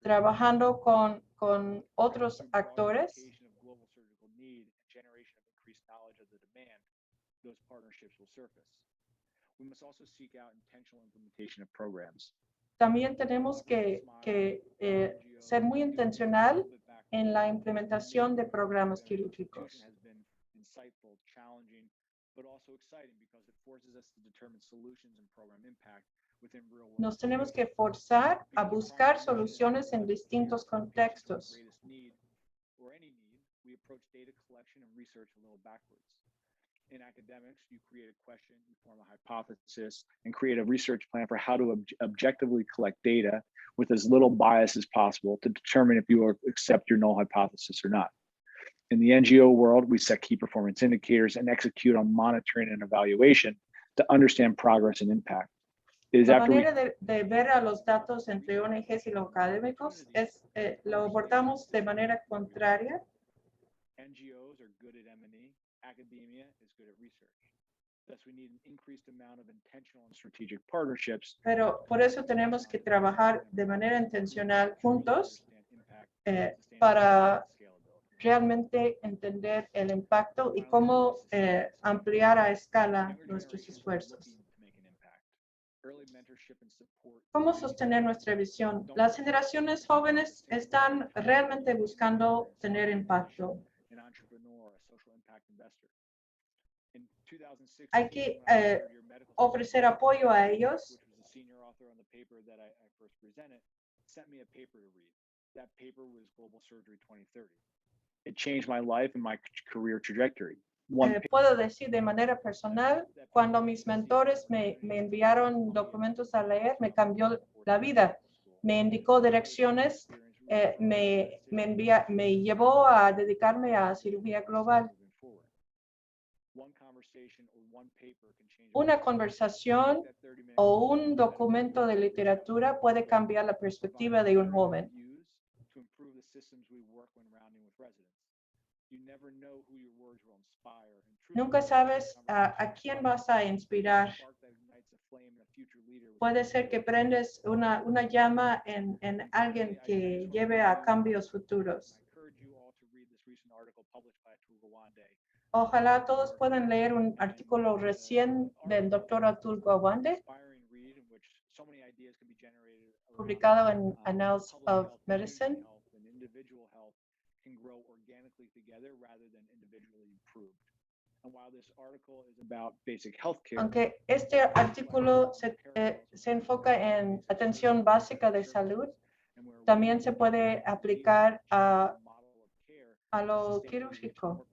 trabajando con otros actores. También tenemos que ser muy intencional en la implementación de programas quirúrgicos. Nos tenemos que forzar a buscar soluciones en distintos contextos. In academics, you create a question, you form a hypothesis, and create a research plan for how to objectively collect data with as little bias as possible to determine if you accept your null hypothesis or not. In the NGO world, we set key performance indicators and execute on monitoring and evaluation to understand progress and impact. La manera de ver a los datos entre ONGs y los académicos lo abordamos de manera contraria. NGOs are good at M&E. Academia is good at research. Thus, we need an increased amount of intentional and strategic partnerships. Pero por eso tenemos que trabajar de manera intencional juntos para realmente entender el impacto y cómo ampliar a escala nuestros esfuerzos. ¿Cómo sostener nuestra visión? Las generaciones jóvenes están realmente buscando tener impacto. Hay que ofrecer apoyo a ellos. It changed my life and my career trajectory. Puedo decir de manera personal, cuando mis mentores me enviaron documentos a leer, me cambió la vida. Me indicó direcciones, me llevó a dedicarme a cirugía global. Una conversación o un documento de literatura puede cambiar la perspectiva de un joven. the systems we work when rounding with residents. You never know who your words will inspire. Nunca sabes a quién vas a inspirar. Puede ser que prendes una llama en alguien que lleve a cambios futuros. Ojalá todos puedan leer un artículo recién del Dr. Atul Gawande, publicado en Annals of Medicine. Can grow organically together rather than individually improved. And while this article is about basic healthcare, aunque este artículo se enfoca en atención básica de salud, también se puede aplicar a lo quirúrgico.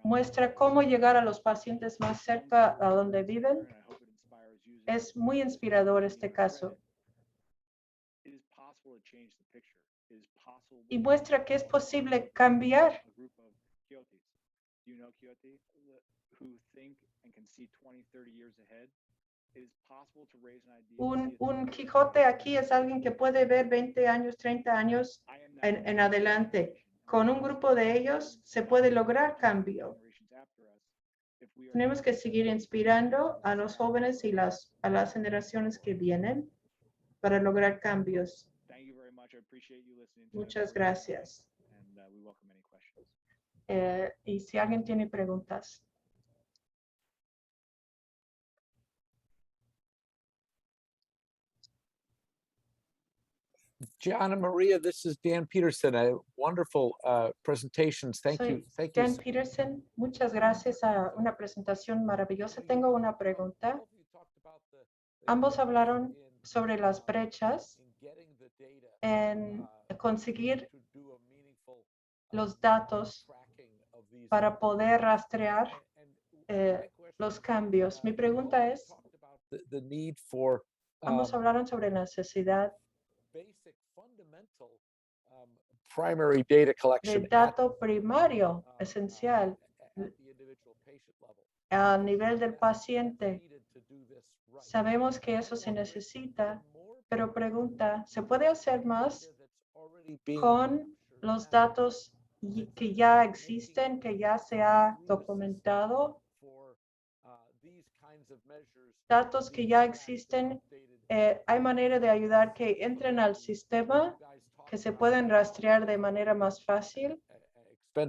Muestra cómo llegar a los pacientes más cerca a donde viven. Es muy inspirador este caso. Y muestra que es posible cambiar. Un Quijote aquí es alguien que puede ver 20 años, 30 años en adelante. Con un grupo de ellos se puede lograr cambio. Tenemos que seguir inspirando a los jóvenes y a las generaciones que vienen para lograr cambios. Muchas gracias. Y si alguien tiene preguntas. Gianna Maria, this is Dan Peterson. Wonderful presentations. Thank you. Thank you. Dan Peterson, muchas gracias a una presentación maravillosa. Tengo una pregunta. Ambos hablaron sobre las brechas en conseguir los datos para poder rastrear los cambios. Mi pregunta es, ambos hablaron sobre la necesidad de dato primario, esencial, a nivel del paciente. Sabemos que eso se necesita, pero pregunta, ¿se puede hacer más con los datos que ya existen, que ya se ha documentado? Datos que ya existen, ¿hay manera de ayudar que entren al sistema, que se pueden rastrear de manera más fácil? De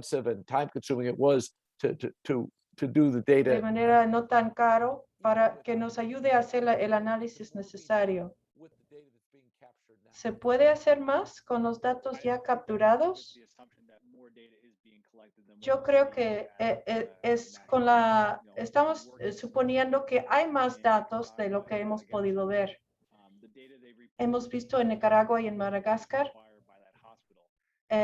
manera no tan caro, para que nos ayude a hacer el análisis necesario. ¿Se puede hacer más con los datos ya capturados? Yo creo que estamos suponiendo que hay más datos de lo que hemos podido ver. Hemos visto en Nicaragua y en Madagascar,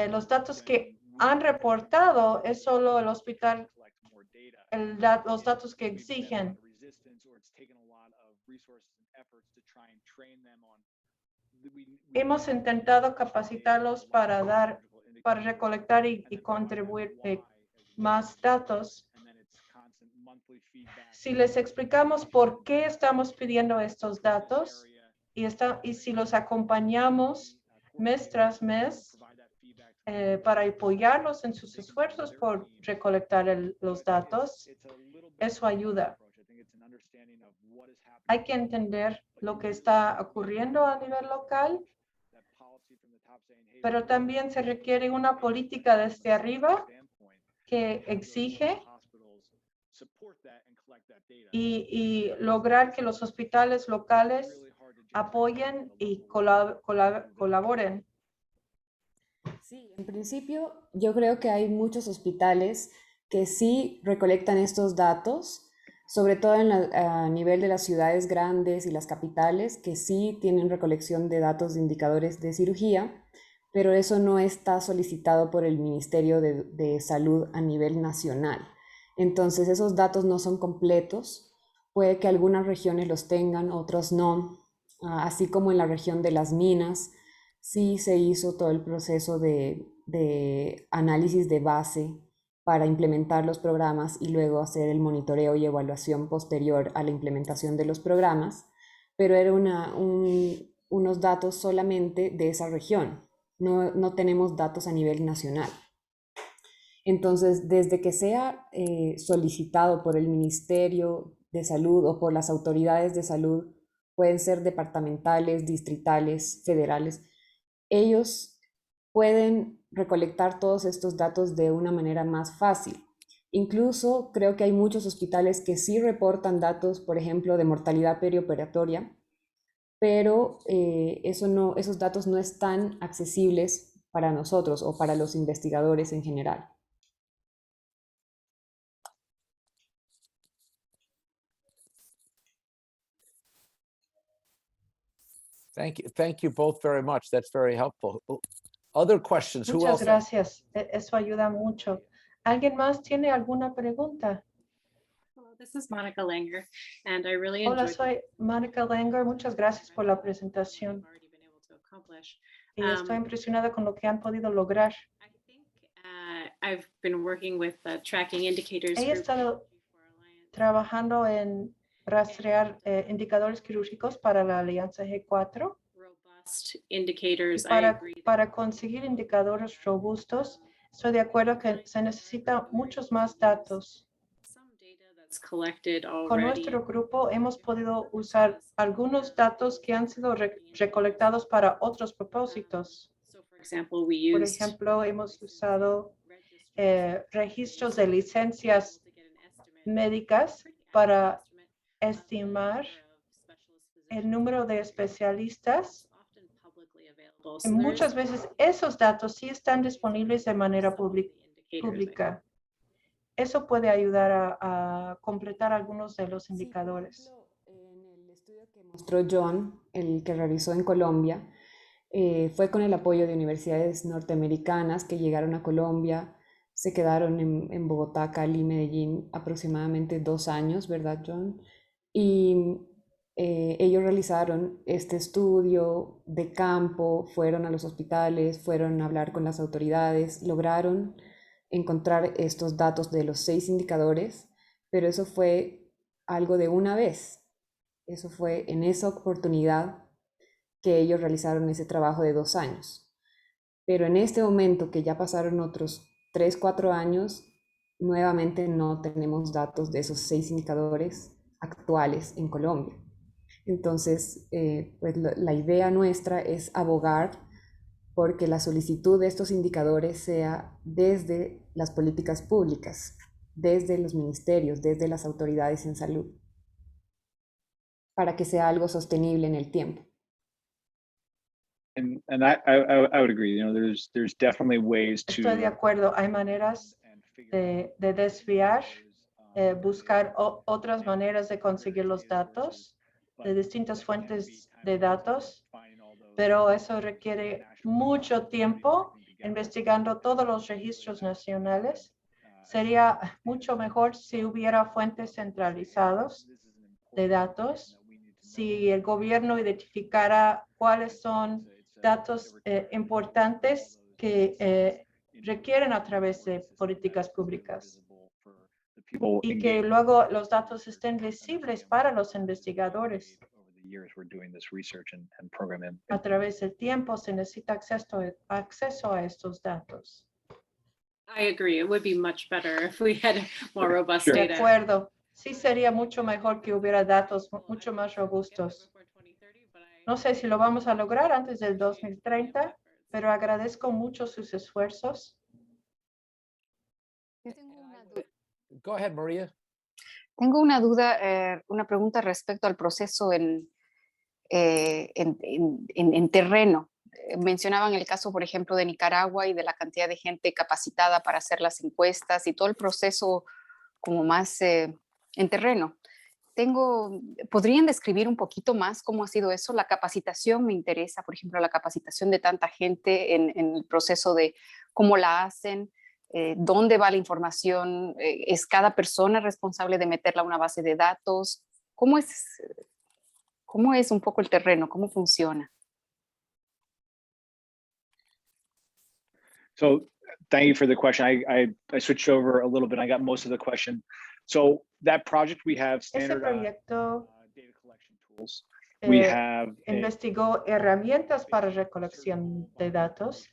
los datos que han reportado es solo el hospital, los datos que exigen. Hemos intentado capacitarlos para recolectar y contribuir más datos. Si les explicamos por qué estamos pidiendo estos datos y si los acompañamos mes tras mes para apoyarlos en sus esfuerzos por recolectar los datos, eso ayuda. Hay que entender lo que está ocurriendo a nivel local, pero también se requiere una política desde arriba que exige y lograr que los hospitales locales apoyen y colaboren. Sí, en principio yo creo que hay muchos hospitales que sí recolectan estos datos, sobre todo a nivel de las ciudades grandes y las capitales, que sí tienen recolección de datos de indicadores de cirugía, pero eso no está solicitado por el Ministerio de Salud a nivel nacional. Entonces esos datos no son completos, puede que algunas regiones los tengan, otras no, así como en la región de las minas, sí se hizo todo el proceso de análisis de base para implementar los programas y luego hacer el monitoreo y evaluación posterior a la implementación de los programas, pero era unos datos solamente de esa región, no tenemos datos a nivel nacional. Entonces, desde que sea solicitado por el Ministerio de Salud o por las autoridades de salud, pueden ser departamentales, distritales, federales, ellos pueden recolectar todos estos datos de una manera más fácil. Incluso creo que hay muchos hospitales que sí reportan datos, por ejemplo, de mortalidad perioperatoria, pero esos datos no están accesibles para nosotros o para los investigadores en general. Thank you both very much. That's very helpful. Other questions? Who Muchas else? gracias. Eso ayuda mucho. ¿Alguien más tiene alguna pregunta? Hello, this is Monica Langer, and I really Hola, enjoyed soy Mónica Langer. Muchas gracias por la presentación. already been able to accomplish. Y estoy impresionada con lo que han podido lograr. I think I've been working with the tracking indicators He group estado for Alliance. trabajando en rastrear indicadores quirúrgicos para la Alianza G4 Robust indicators. y I agree that para conseguir indicadores robustos. Estoy de acuerdo que se necesitan muchos más datos. some data that's collected Con already. nuestro grupo hemos podido usar algunos datos que han sido recolectados para otros propósitos. So, for example, we Por used ejemplo, hemos usado registers registros de licencias to get an estimate, médicas pretty accurate para estimate estimar of specialist el physicians. número de especialistas. Often publicly available. So there's Muchas veces esos datos sí están disponibles de manera some of the indicators, I pública. Eso puede ayudar a completar algunos de los indicadores. Sí, por ejemplo, en el estudio que mostró John, el que realizó en Colombia, fue con el apoyo de universidades norteamericanas que llegaron a Colombia, se quedaron en Bogotá, Cali, Medellín aproximadamente 2 años, ¿verdad, John? Y ellos realizaron este estudio de campo, fueron a los hospitales, fueron a hablar con las autoridades, lograron encontrar estos datos de los 6 indicadores, pero eso fue algo de una vez. Eso fue en esa oportunidad que ellos realizaron ese trabajo de 2 años. Pero en este momento que ya pasaron otros 3, 4 años, nuevamente no tenemos datos de esos 6 indicadores actuales en Colombia. Entonces, pues la idea nuestra es abogar porque la solicitud de estos indicadores sea desde las políticas públicas, desde los ministerios, desde las autoridades en salud, para que sea algo sostenible en el tiempo. And I would agree. You know, there's definitely ways to Estoy de acuerdo. Hay maneras de desviar, buscar otras maneras de conseguir los datos de distintas fuentes de datos, pero eso requiere mucho tiempo investigando todos los registros nacionales. Sería mucho mejor si hubiera fuentes centralizadas de datos, si el gobierno identificara cuáles son datos importantes que requieren a través de políticas públicas y que luego los datos estén visibles para los investigadores. A través del tiempo se necesita acceso a estos datos. I agree. It would be much better if we had more robust Sure. De data. acuerdo. Sí sería mucho mejor que hubiera datos mucho más robustos. No sé si lo vamos a lograr antes del 2030, pero agradezco mucho sus esfuerzos. Yo tengo una Go ahead, Maria. Tengo una duda, una pregunta respecto al proceso en terreno. Mencionaban el caso, por ejemplo, de Nicaragua y de la cantidad de gente capacitada para hacer las encuestas y todo el proceso como más en terreno. ¿Podrían describir un poquito más cómo ha sido eso? La capacitación me interesa, por ejemplo, la capacitación de tanta gente en el proceso de cómo la hacen, dónde va la información, ¿es cada persona responsable de meterla a una base de datos? ¿Cómo es un poco el terreno? ¿Cómo funciona? So thank you for the question. I switched over a little bit. I got most of the question. So that project we have Ese standardized proyecto data collection tools. We have investigó herramientas para recolección de datos.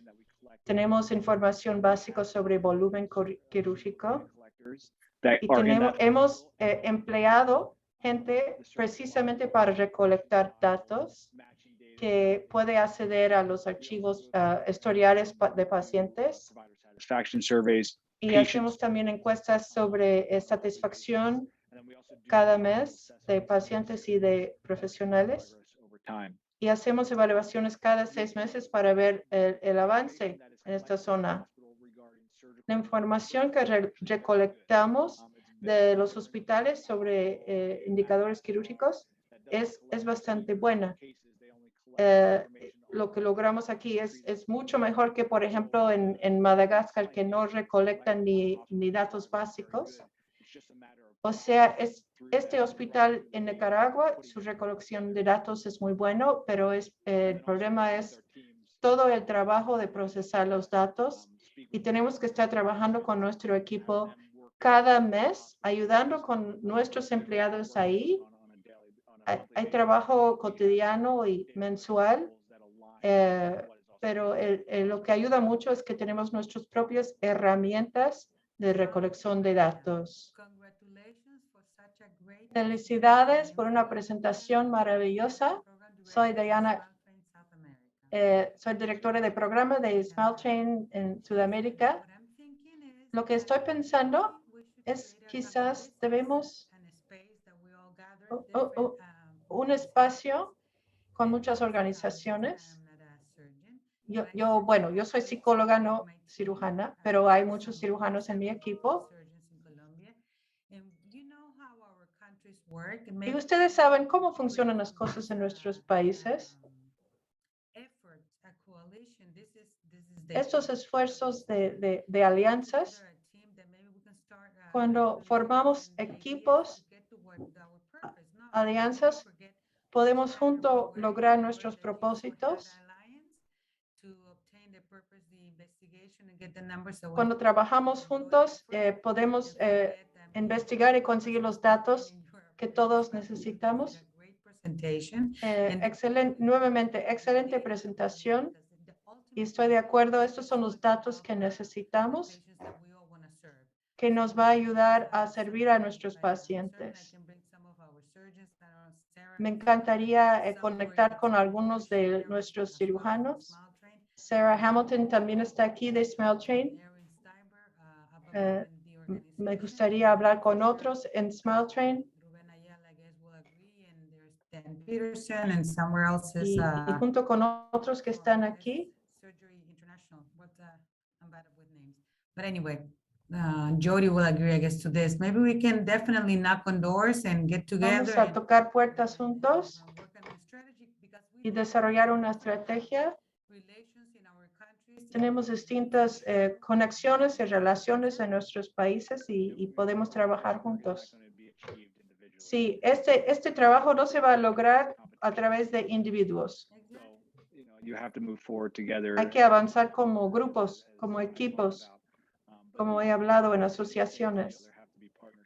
Tenemos información básica sobre volumen quirúrgico y hemos empleado gente precisamente para recolectar datos que puede acceder a los archivos historiales de pacientes. Y hacemos también encuestas sobre satisfacción cada mes de pacientes y de profesionales. Y hacemos evaluaciones cada 6 meses para ver el avance en esta zona. La información que recolectamos de los hospitales sobre indicadores quirúrgicos es bastante buena. Lo que logramos aquí es mucho mejor que, por ejemplo, en Madagascar, que no recolectan ni datos básicos. O sea, este hospital en Nicaragua, su recolección de datos es muy bueno, pero el problema es todo el trabajo de procesar los datos y tenemos que estar trabajando con nuestro equipo cada mes, ayudando con nuestros empleados ahí. Hay trabajo cotidiano y mensual, pero lo que ayuda mucho es que tenemos nuestras propias herramientas de recolección de datos. Felicidades por una presentación maravillosa. Soy Diana, soy directora de programa de SmileTrain en Sudamérica. Lo que estoy pensando es quizás debemos un espacio con muchas organizaciones. Yo soy psicóloga, no cirujana, pero hay muchos cirujanos en mi equipo. Y ustedes saben cómo funcionan las cosas en nuestros países. Estos esfuerzos de alianzas, cuando formamos equipos, alianzas, podemos juntos lograr nuestros propósitos. Cuando trabajamos juntos, podemos investigar y conseguir los datos que todos necesitamos. Nuevamente, excelente presentación. Y estoy de acuerdo, estos son los datos que necesitamos, que nos va a ayudar a servir a nuestros pacientes. Me encantaría conectar con algunos de nuestros cirujanos. Sarah Hamilton también está aquí de SmileTrain. Me gustaría hablar con otros en SmileTrain. Y junto con otros que están aquí. But anyway, Jody will agree, I guess, to this. Maybe we can definitely knock on doors and get together. Vamos a tocar puertas juntos y desarrollar una estrategia. Tenemos distintas conexiones y relaciones en nuestros países y podemos trabajar juntos. Sí, este trabajo no se va a lograr a través de individuos. Hay que avanzar como grupos, como equipos, como he hablado en asociaciones.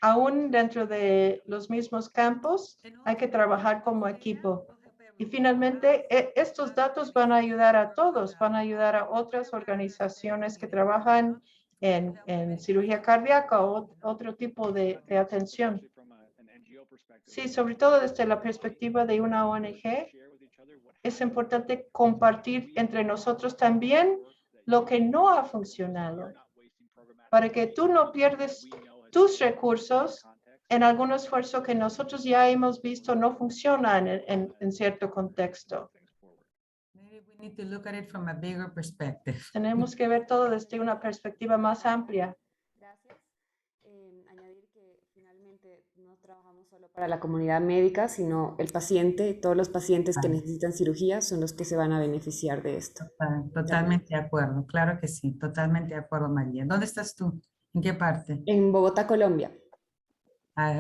Aún dentro de los mismos campos, hay que trabajar como equipo. Y finalmente, estos datos van a ayudar a todos, van a ayudar a otras organizaciones que trabajan en cirugía cardíaca o otro tipo de atención. Sí, sobre todo desde la perspectiva de una ONG, es importante compartir entre nosotros también lo que no ha funcionado, para que tú no pierdes tus recursos en algún esfuerzo que nosotros ya hemos visto no funciona en cierto contexto. Tenemos que ver todo desde una perspectiva más amplia. Gracias. Añadir que finalmente no trabajamos solo para la comunidad médica, sino el paciente, todos los pacientes que necesitan cirugía son los que se van a beneficiar de esto. Totalmente de acuerdo, claro que sí, totalmente de acuerdo, María. ¿Dónde estás tú? ¿En qué parte? En Bogotá, Colombia.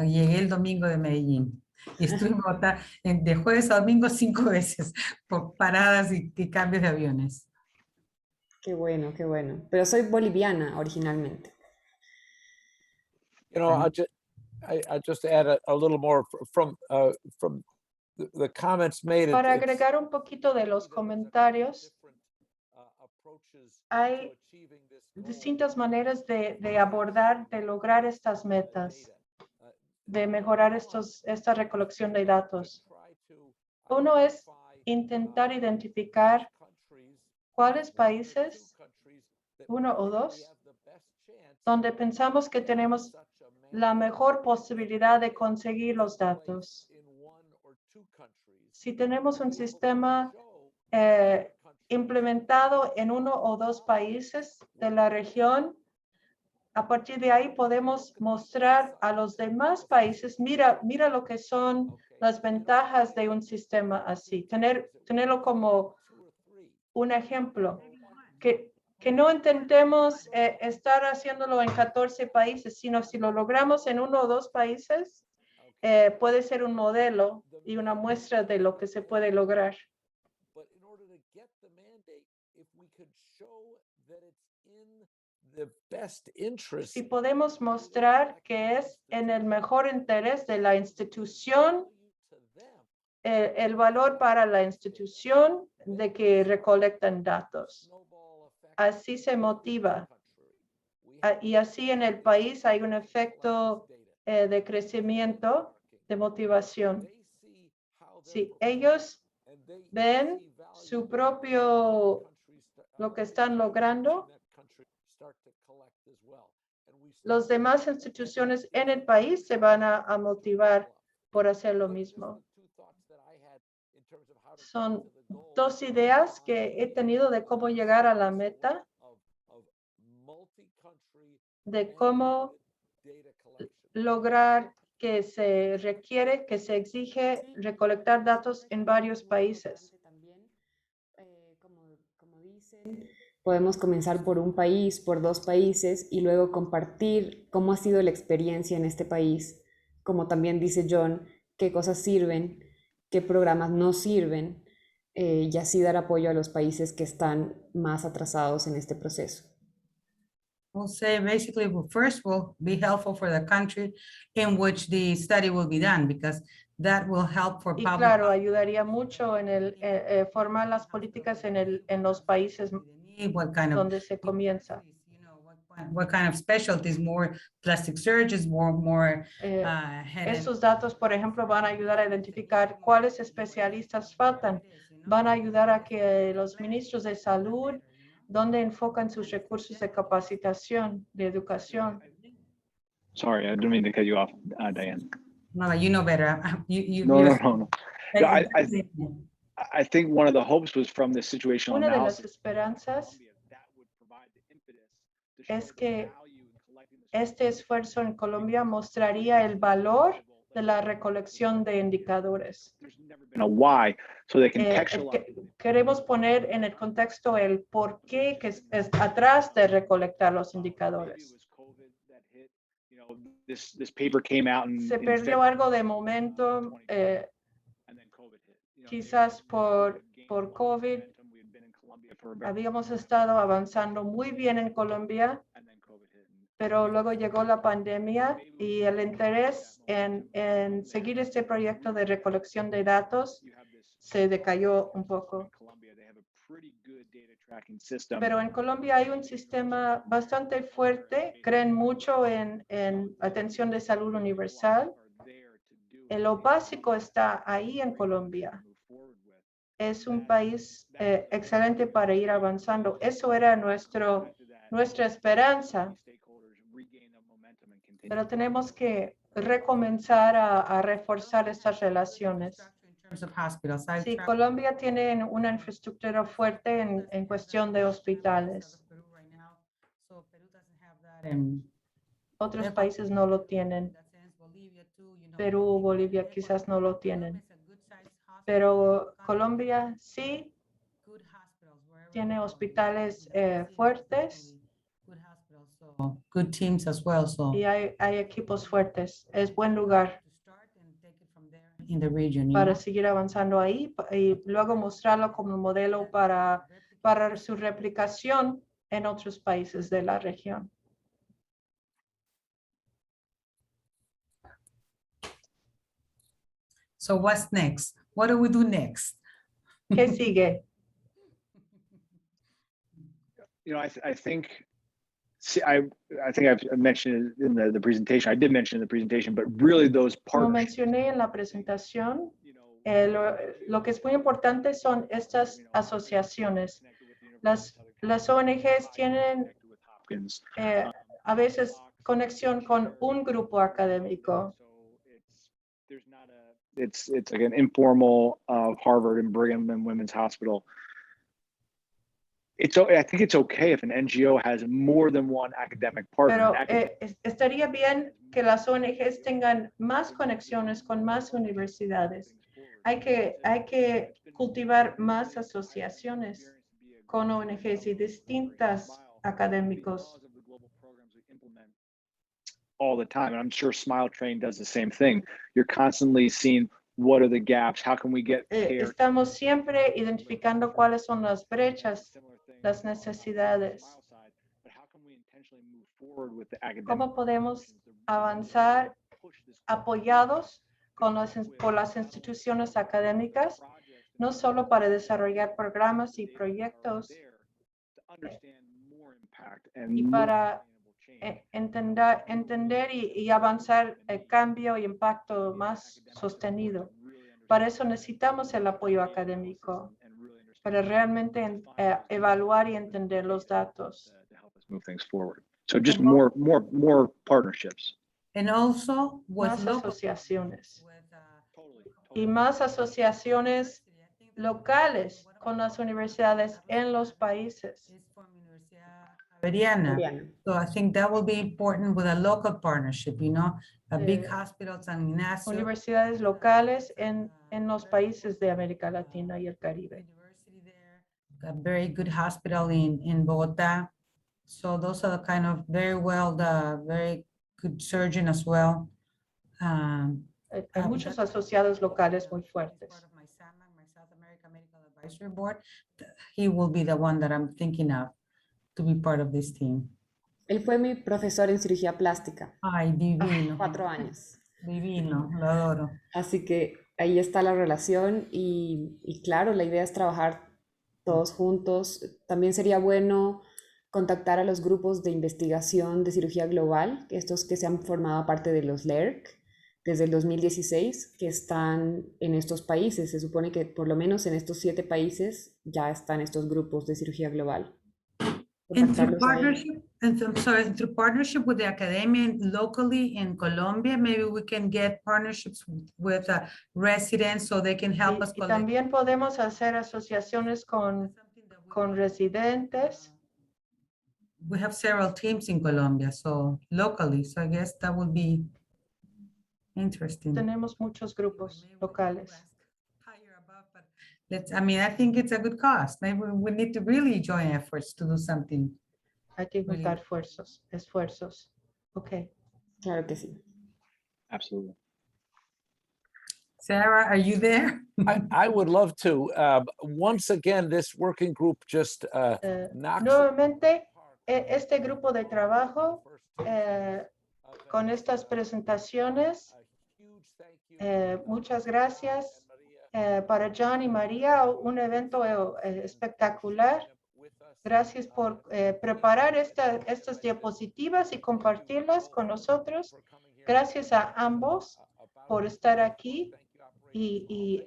Llegué el domingo de Medellín y estuve en Bogotá de jueves a domingo 5 veces por paradas y cambios de aviones. Qué bueno, qué bueno. Pero soy boliviana originalmente. You know, I'll just add a little more from the comments made. Para agregar un poquito de los comentarios, hay distintas maneras de abordar, de lograr estas metas, de mejorar esta recolección de datos. Uno es intentar identificar cuáles países, uno o dos, donde pensamos que tenemos la mejor posibilidad de conseguir los datos. Si tenemos un sistema implementado en uno o dos países de la región, a partir de ahí podemos mostrar a los demás países, mira lo que son las ventajas de un sistema así. Tenerlo como un ejemplo. Que no intentemos estar haciéndolo en 14 países, sino si lo logramos en uno o dos países, puede ser un modelo y una muestra de lo que se puede lograr. Si podemos mostrar que es en el mejor interés de la institución, el valor para la institución de que recolectan datos. Así se motiva. Y así en el país hay un efecto de crecimiento, de motivación. Si ellos ven su propio, lo que están logrando, las demás instituciones en el país se van a motivar por hacer lo mismo. Son dos ideas que he tenido de cómo llegar a la meta, de cómo lograr que se requiere, que se exige recolectar datos en varios países. Como dicen, podemos comenzar por un país, por dos países y luego compartir cómo ha sido la experiencia en este país, como también dice John, qué cosas sirven, qué programas no sirven, y así dar apoyo a los países que están más atrasados en este proceso. We'll say basically, first will be helpful for the country in which the study will be done, because that will help for Y public. claro, ayudaría mucho en formar las políticas en los países What kind of, donde se comienza. what kind of specialties, more plastic surgeons, more Estos datos, por ejemplo, van a ayudar a identificar cuáles especialistas faltan. Van a ayudar a que los ministros de salud, donde enfocan sus recursos de capacitación, de educación. Sorry, I didn't mean to cut you off, Diane. No, you know better. No. I think one of the hopes was from the situational Una de analysis. las esperanzas es que este esfuerzo en Colombia mostraría el valor de la recolección de indicadores. Why, so they can contextualize. Queremos poner en el contexto el por qué que es atrás de recolectar los indicadores. This paper came out Se perdió algo de momento, quizás por COVID. Habíamos estado avanzando muy bien en Colombia, pero luego llegó la pandemia y el interés en seguir este proyecto de recolección de datos se decayó un poco. Pero en Colombia hay un sistema bastante fuerte, creen mucho en atención de salud universal. Lo básico está ahí en Colombia. Es un país excelente para ir avanzando. Eso era nuestra esperanza. Pero tenemos que recomenzar a reforzar estas relaciones. Sí, Colombia tiene una infraestructura fuerte en cuestión de hospitales. Otros países no lo tienen. Perú, Bolivia quizás no lo tienen. Pero Colombia sí tiene hospitales fuertes. Good teams as well. So Y hay equipos fuertes. Es buen lugar in the region, para seguir avanzando ahí y luego mostrarlo como modelo para su replicación en otros países de la región. So what's next? What do we do next? ¿Qué sigue? You know, I think, see, I think I've mentioned it in the presentation. I did mention in the presentation, but really those Como partnerships, mencioné en la presentación, lo que es muy importante son estas asociaciones. Las ONGs tienen a veces conexión con un grupo académico. it's like an informal Harvard and Brigham and Women's Hospital. I think it's okay if an NGO has more than one academic partner. Pero estaría bien que las ONGs tengan más conexiones con más universidades. Hay que cultivar más asociaciones con ONGs y distintas académicos. All the time, and I'm sure Smile Train does the same thing. You're constantly seeing what are the gaps, how can we get care. Estamos siempre identificando cuáles son las brechas, las necesidades. ¿Cómo podemos avanzar apoyados por las instituciones académicas, no solo para desarrollar programas y proyectos, y para entender y avanzar el cambio y impacto más sostenido? Para eso necesitamos el apoyo académico, para realmente evaluar y entender los datos. Move things forward. So just more partnerships. And also with Más local, asociaciones y más asociaciones locales con las universidades en los países. Javeriana. So I think that will be important with a local partnership, you know, a big hospital, San Ignacio. Universidades locales en los países de América Latina y el Caribe. A very good hospital in Bogotá. So those are the kind of very good surgeon as well. Hay muchos asociados locales muy fuertes. My South America Medical Advisory Board, he will be the one that I'm thinking of to be part of this team. Él fue mi profesor en cirugía plástica. Ay, divino. 4 años. Divino, lo adoro. Así que ahí está la relación y claro, la idea es trabajar todos juntos. También sería bueno contactar a los grupos de investigación de cirugía global, estos que se han formado parte de los LERC desde el 2016, que están en estos países. Se supone que por lo menos en estos 7 países ya están estos grupos de cirugía global. And through partnership with the academia locally in Colombia, maybe we can get partnerships with residents so they can help us. Y también podemos hacer asociaciones con residentes. We have several teams in Colombia, so locally, so I guess that would be interesting. Tenemos muchos grupos locales. I think it's a good cause. Maybe we need to really join efforts to do something. Hay que juntar esfuerzos. Okay. Claro que sí. Absolutely. Sarah, are you there? I would love to. Once again, this working group just knocks. Nuevamente, este grupo de trabajo con estas presentaciones, muchas gracias para John y María, un evento espectacular. Gracias por preparar estas diapositivas y compartirlas con nosotros. Gracias a ambos por estar aquí y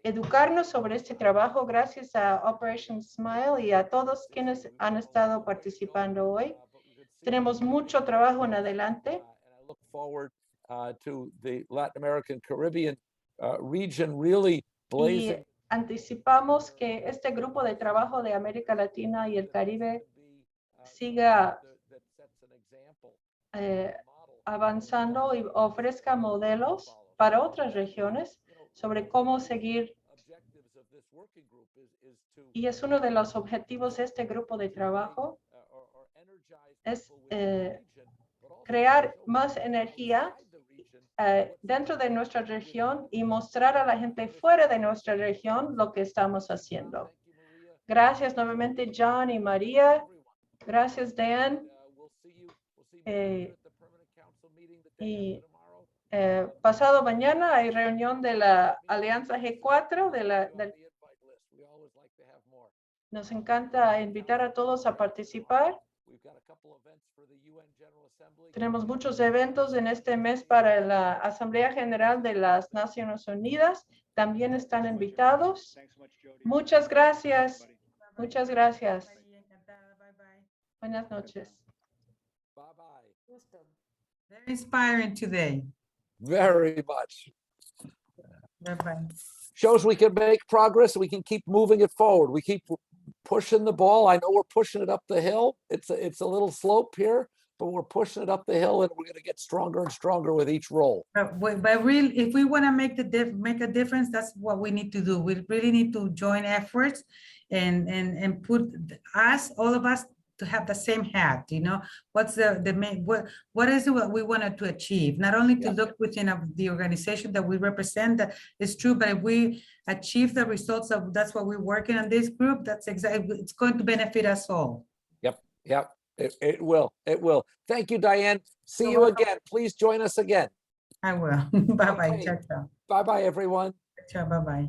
educarnos sobre este trabajo. Gracias a Operation Smile y a todos quienes han estado participando hoy. Tenemos mucho trabajo en adelante. I look forward to the Latin American Caribbean region really blazing. Y anticipamos que este grupo de trabajo de América Latina y el Caribe siga avanzando y ofrezca modelos para otras regiones sobre cómo seguir. Y es uno de los objetivos de este grupo de trabajo, es crear más energía dentro de nuestra región y mostrar a la gente fuera de nuestra región lo que estamos haciendo. Gracias nuevamente, John y María. Gracias, Dan. Y Pasado mañana hay reunión de la Alianza G4. Nos encanta invitar a todos a participar. Tenemos muchos eventos en este mes para la Asamblea General de las Naciones Unidas. También están invitados. Muchas gracias. Muchas gracias. Buenas noches. Bye bye. Very inspiring today. Very much. Bye-bye. Shows we can make progress. We can keep moving it forward. We keep pushing the ball. I know we're pushing it up the hill. It's a little slope here, but we're pushing it up the hill, and we're going to get stronger and stronger with each roll. But really, if we want to make a difference, that's what we need to do. We really need to join efforts and put us, all of us, to have the same hat. You know, what's the main, what is it what we wanted to achieve? Not only to look within the organization that we represent, that is true, but if we achieve the results of that's what we're working on this group, that's exactly, it's going to benefit us all. Yep. It will. Thank you, Diane. See You're you welcome. again. Please join us again. I will. Bye-bye. Okay. Ciao, ciao. Bye-bye, everyone. Ciao, bye-bye.